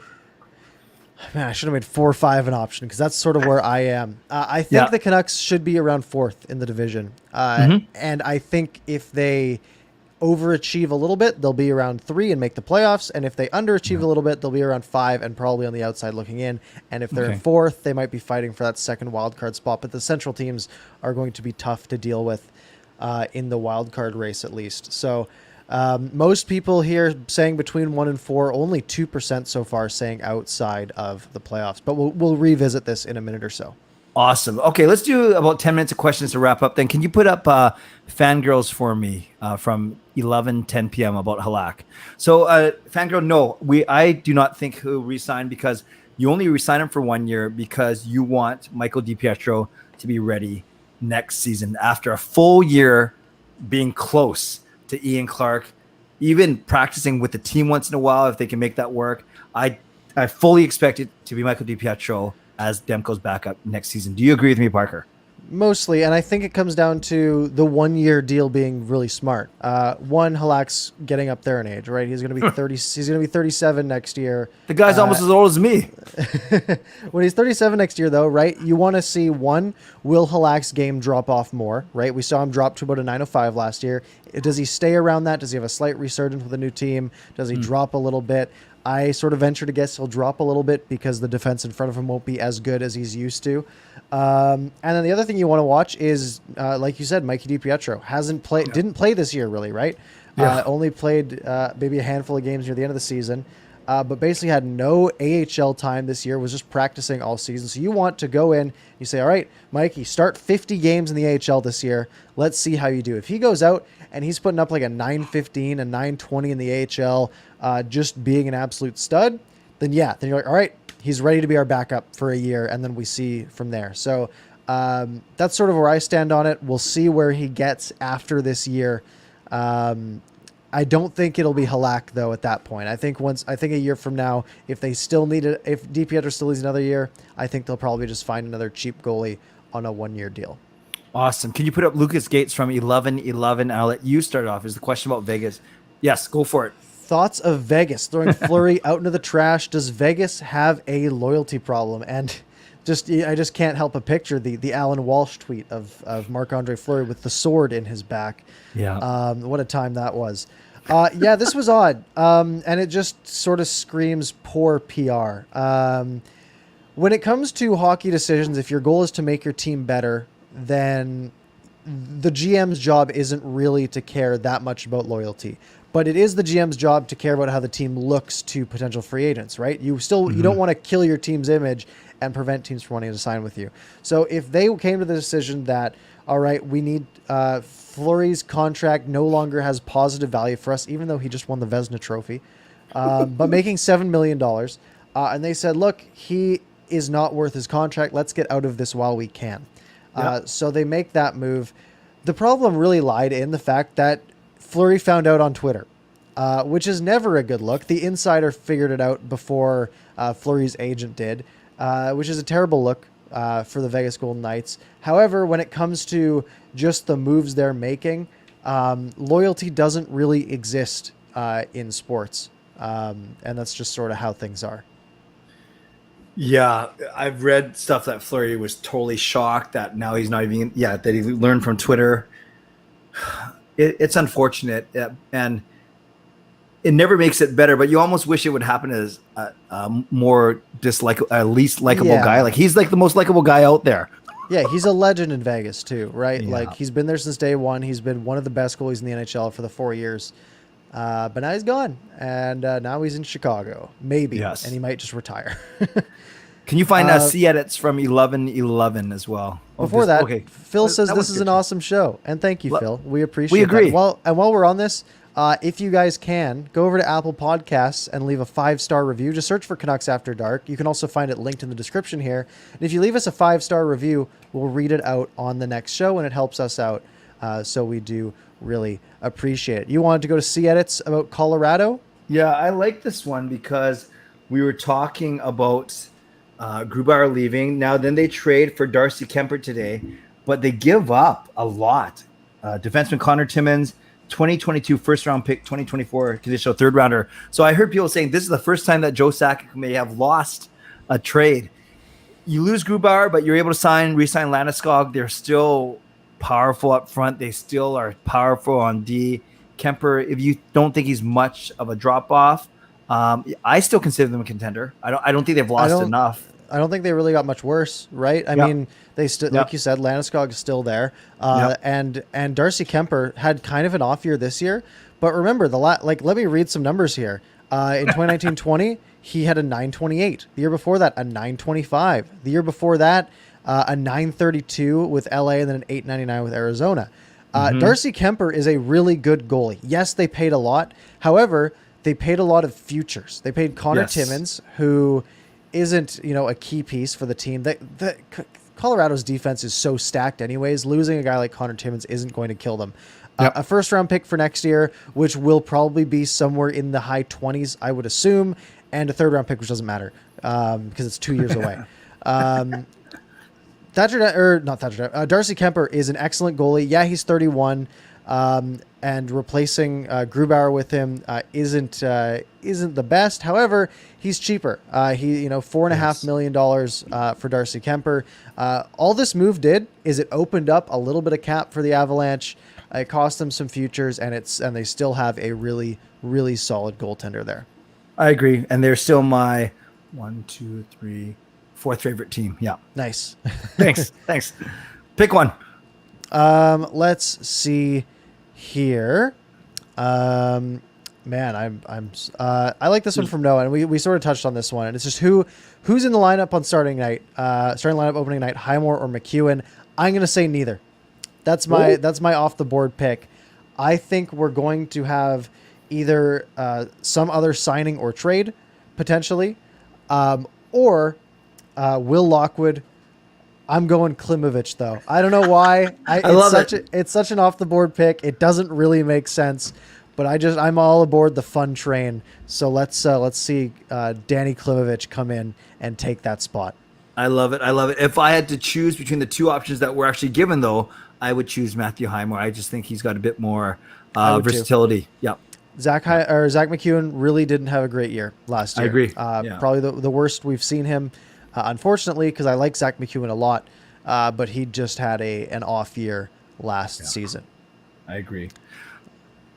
Man, I should have made 4 or 5 an option because that's sort of where I am. I think the Canucks should be around 4th in the division. And I think if they overachieve a little bit, they'll be around 3 and make the playoffs. And if they underachieve a little bit, they'll be around 5 and probably on the outside looking in. And if they're in 4th, they might be fighting for that second wildcard spot. But the Central teams are going to be tough to deal with in the wildcard race at least. So... most people here saying between 1 and 4, only 2% so far saying outside of the playoffs, but we'll revisit this in a minute or so. Awesome. Okay, let's do about 10 minutes of questions to wrap up. Then can you put up fangirls for me from 11:10 p.m. about Halak? So fangirl, no, I do not think he'll resign because you only resign him for 1 year because you want Michael DiPietro to be ready next season after a full year being close to Ian Clark, even practicing with the team once in a while, if they can make that work. I fully expect it to be Michael DiPietro as Demko's backup next season. Do you agree with me, Parker? Mostly, and I think it comes down to the 1 year deal being really smart. One, Halak's getting up there in age, right? He's going to be 30. He's going to be 37 next year. The guy's almost as old as me. When he's 37 next year, though, right? You want to see, one, will Halak's game drop off more, right? We saw him drop to about a 905 last year. Does he stay around that? Does he have a slight resurgence with a new team? Does he drop a little bit? I sort of venture to guess he'll drop a little bit because the defense in front of him won't be as good as he's used to. And then the other thing you want to watch is, like you said, Mikey DiPietro didn't play this year really, right? Only played maybe a handful of games near the end of the season, but basically had no AHL time this year, was just practicing all season. So you want to go in, you say, all right, Mikey, start 50 games in the AHL this year. Let's see how you do. If he goes out and he's putting up like a 915, a 920 in the AHL, just being an absolute stud, then you're like, all right, he's ready to be our backup for a year, and then we see from there. So that's sort of where I stand on it. We'll see where he gets after this year. I don't think it'll be Halak though at that point. I think a year from now, if DiPietro still needs another year, I think they'll probably just find another cheap goalie on a 1 year deal. Awesome. Can you put up Lucas Gates from 11:11? I'll let you start off. Is the question about Vegas? Yes, go for it. Thoughts of Vegas throwing Fleury out into the trash. Does Vegas have a loyalty problem? And I just can't help but picture the Alan Walsh tweet of Marc-Andre Fleury with the sword in his back. Yeah. What a time that was. This was odd. And it just sort of screams poor PR. When it comes to hockey decisions, if your goal is to make your team better, then the GM's job isn't really to care that much about loyalty. But it is the GM's job to care about how the team looks to potential free agents, right? You don't want to kill your team's image and prevent teams from wanting to sign with you. So if they came to the decision that, all right, we need Fleury's contract no longer has positive value for us, even though he just won the Vezina Trophy, but making $7 million, and they said, look, he is not worth his contract. Let's get out of this while we can. So they make that move. The problem really lied in the fact that Fleury found out on Twitter, which is never a good look. The insider figured it out before Fleury's agent did, which is a terrible look for the Vegas Golden Knights. However, when it comes to just the moves they're making, loyalty doesn't really exist in sports. And that's just sort of how things are. Yeah, I've read stuff that Fleury was totally shocked that now he's not even, that he learned from Twitter. It's unfortunate, and it never makes it better, but you almost wish it would happen as a more least likable guy. Like, he's like the most likable guy out there. Yeah, he's a legend in Vegas too, right? Yeah. Like, he's been there since day one. He's been one of the best goalies in the NHL for the 4 years. But now he's gone, and now he's in Chicago, maybe, and he might just retire. Can you find C edits from 11/11 as well? Before that, okay. Phil says this is an awesome show, and thank you, Phil. We appreciate it. We agree. That. While we're on this, if you guys can, go over to Apple Podcasts and leave a 5-star review. Just search for Canucks After Dark. You can also find it linked in the description here. And if you leave us a 5-star review, we'll read it out on the next show, and it helps us out. So we do really appreciate it. You wanted to go to C edits about Colorado? Yeah, I like this one because we were talking about Grubauer leaving. Now, then they trade for Darcy Kuemper today, but they give up a lot. Defenseman Connor Timmins, 2022 first-round pick, 2024 conditional third-rounder. So I heard people saying this is the first time that Joe Sakic may have lost a trade. You lose Grubauer, but you're able to re-sign Landeskog. They're still powerful up front. They still are powerful on D. Kuemper, if you don't think he's much of a drop-off, I still consider them a contender. I don't think they've lost enough. I don't think they really got much worse, right? I mean, they still, like you said, Landeskog is still there, and Darcy Kuemper had kind of an off year this year. But remember, let me read some numbers here. In 2019-20, he had a 928. The year before that, a 925. The year before that, a 932 with LA, and then an 899 with Arizona. Darcy Kuemper is a really good goalie. Yes, they paid a lot. However, they paid a lot of futures. They paid Connor Timmins, who isn't, a key piece for the team. Colorado's defense is so stacked anyways. Losing a guy like Connor Timmins isn't going to kill them. A first-round pick for next year, which will probably be somewhere in the high 20s, I would assume, and a third-round pick, which doesn't matter because it's 2 years away. Darcy Kuemper is an excellent goalie. Yeah, he's 31, and replacing Grubauer with him isn't the best. However, he's cheaper. He $4.5 million for Darcy Kuemper. All this move did is it opened up a little bit of cap for the Avalanche. It cost them some futures, and they still have a really, really solid goaltender there. I agree, and they're still my 4th favorite team. Yeah. Nice. Thanks. Pick one. Let's see here. Man, I like this one from Noah, and we sort of touched on this one, and it's just who's in the lineup on starting lineup opening night, Highmore or McEwen. I'm going to say neither. That's my off the board pick. I think we're going to have either some other signing or trade potentially, or Will Lockwood. I'm going Klimovich though. I don't know why. It's such an off the board pick. It doesn't really make sense, but I'm all aboard the fun train. So let's see Danny Klimovich come in and take that spot. I love it. If I had to choose between the two options that were actually given though, I would choose Matthew Highmore. I just think he's got a bit more versatility. Yep. Zach McEwen really didn't have a great year last year. I agree. Probably the worst we've seen him. Unfortunately, because I like Zach McEwen a lot, but he just had an off year last season. I agree.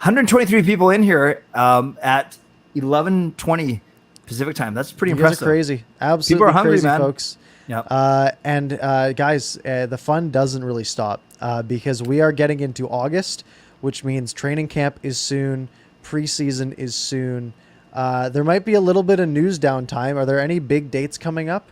123 people in here at 11:20 Pacific time. That's pretty impressive. Guys are crazy. Absolutely people are hungry, crazy, man. Folks. Yep. Guys, the fun doesn't really stop because we are getting into August, which means training camp is soon, preseason is soon. There might be a little bit of news downtime. Are there any big dates coming up?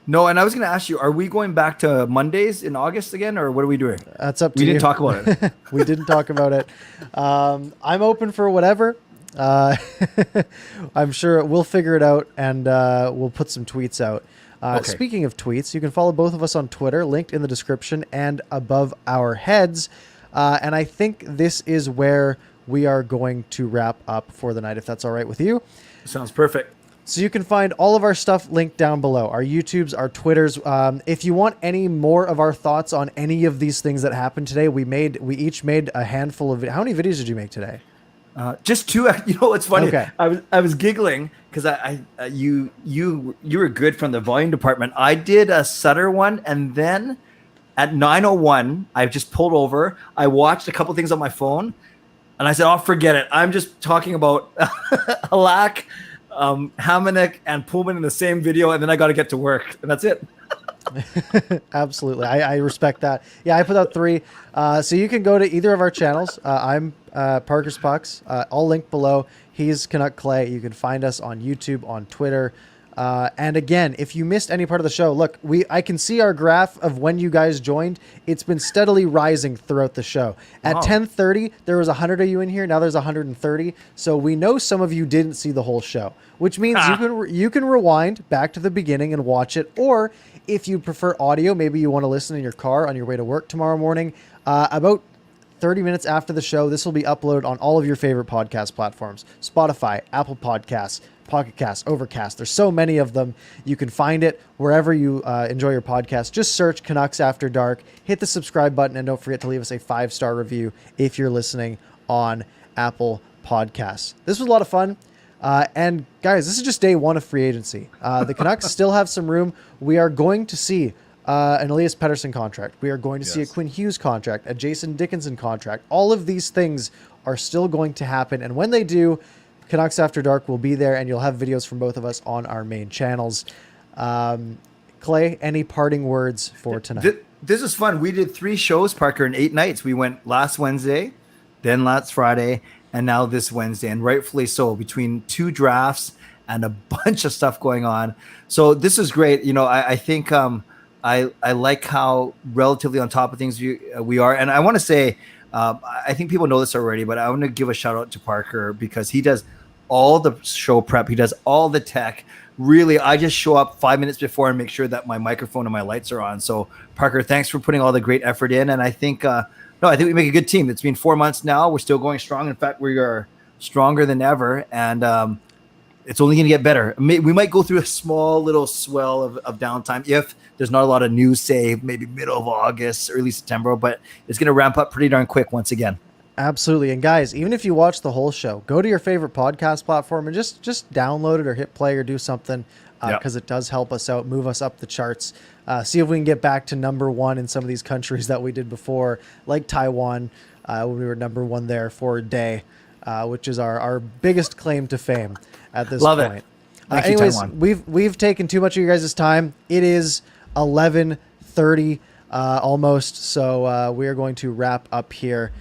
No, and I was going to ask you, are we going back to Mondays in August again, or what are we doing? That's up to you. We didn't talk about it. We didn't talk about it. I'm open for whatever. I'm sure we'll figure it out, and we'll put some tweets out. Okay. Speaking of tweets, you can follow both of us on Twitter, linked in the description and above our heads. And I think this is where we are going to wrap up for the night, if that's all right with you. Sounds perfect. So you can find all of our stuff linked down below, our YouTubes, our Twitters. If you want any more of our thoughts on any of these things that happened today, we each made a handful of. How many videos did you make today? Just 2. You know what's funny? Okay. I was giggling because you were good from the volume department. I did a Sutter one, and then at 9:01, I just pulled over. I watched a couple things on my phone, and I said, "Oh, forget it. I'm just talking about Halak, Hamonic, and Poolman in the same video, and then I got to get to work, and that's it." Absolutely. I respect that. Yeah, I put out 3. So you can go to either of our channels. I'm Parker's Pucks. All linked below. He's Canuck Clay. You can find us on YouTube, on Twitter. And again, if you missed any part of the show, look, I can see our graph of when you guys joined. It's been steadily rising throughout the show. At 10:30, there was 100 of you in here. Now there's 130. So we know some of you didn't see the whole show, which means you can rewind back to the beginning and watch it. Or if you prefer audio, maybe you want to listen in your car on your way to work tomorrow morning, about 30 minutes after the show, this will be uploaded on all of your favorite podcast platforms: Spotify, Apple Podcasts, Pocket Cast, Overcast. There's so many of them. You can find it wherever you enjoy your podcast. Just search Canucks After Dark, hit the subscribe button, and don't forget to leave us a 5-star review if you're listening on Apple Podcasts. This was a lot of fun. And guys, this is just day 1 of free agency. The Canucks still have some room. We are going to see an Elias Pettersson contract. We are going to see a Quinn Hughes contract, a Jason Dickinson contract. All of these things are still going to happen. And when they do, Canucks After Dark will be there, and you'll have videos from both of us on our main channels. Clay, any parting words for tonight? This is fun. We did 3 shows, Parker, in 8 nights. We went last Wednesday, then last Friday, and now this Wednesday, and rightfully so, between 2 drafts and a bunch of stuff going on. So this is great. You know, I think I like how relatively on top of things we are. And I want to say, I think people know this already, but I want to give a shout out to Parker because he does all the show prep. He does all the tech. Really, I just show up 5 minutes before and make sure that my microphone and my lights are on. So Parker, thanks for putting all the great effort in. And I think, I think we make a good team. It's been 4 months now. We're still going strong. In fact, we are stronger than ever. And it's only going to get better. We might go through a small little swell of downtime if there's not a lot of news, say maybe middle of August, early September, but it's going to ramp up pretty darn quick once again. Absolutely. And guys, even if you watch the whole show, go to your favorite podcast platform and just download it or hit play or do something because it does help us out, move us up the charts. See if we can get back to number 1 in some of these countries that we did before, like Taiwan, when we were number 1 there for a day, which is our biggest claim to fame at this point. Love it. Anyways, we've taken too much of you guys' time. It is 11:30 almost, so we are going to wrap up here.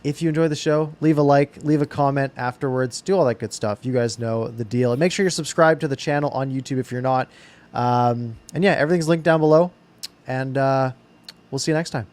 If you enjoy the show, leave a like, leave a comment afterwards, do all that good stuff. You guys know the deal. And make sure you're subscribed to the channel on YouTube if you're not. And yeah, everything's linked down below. And we'll see you next time.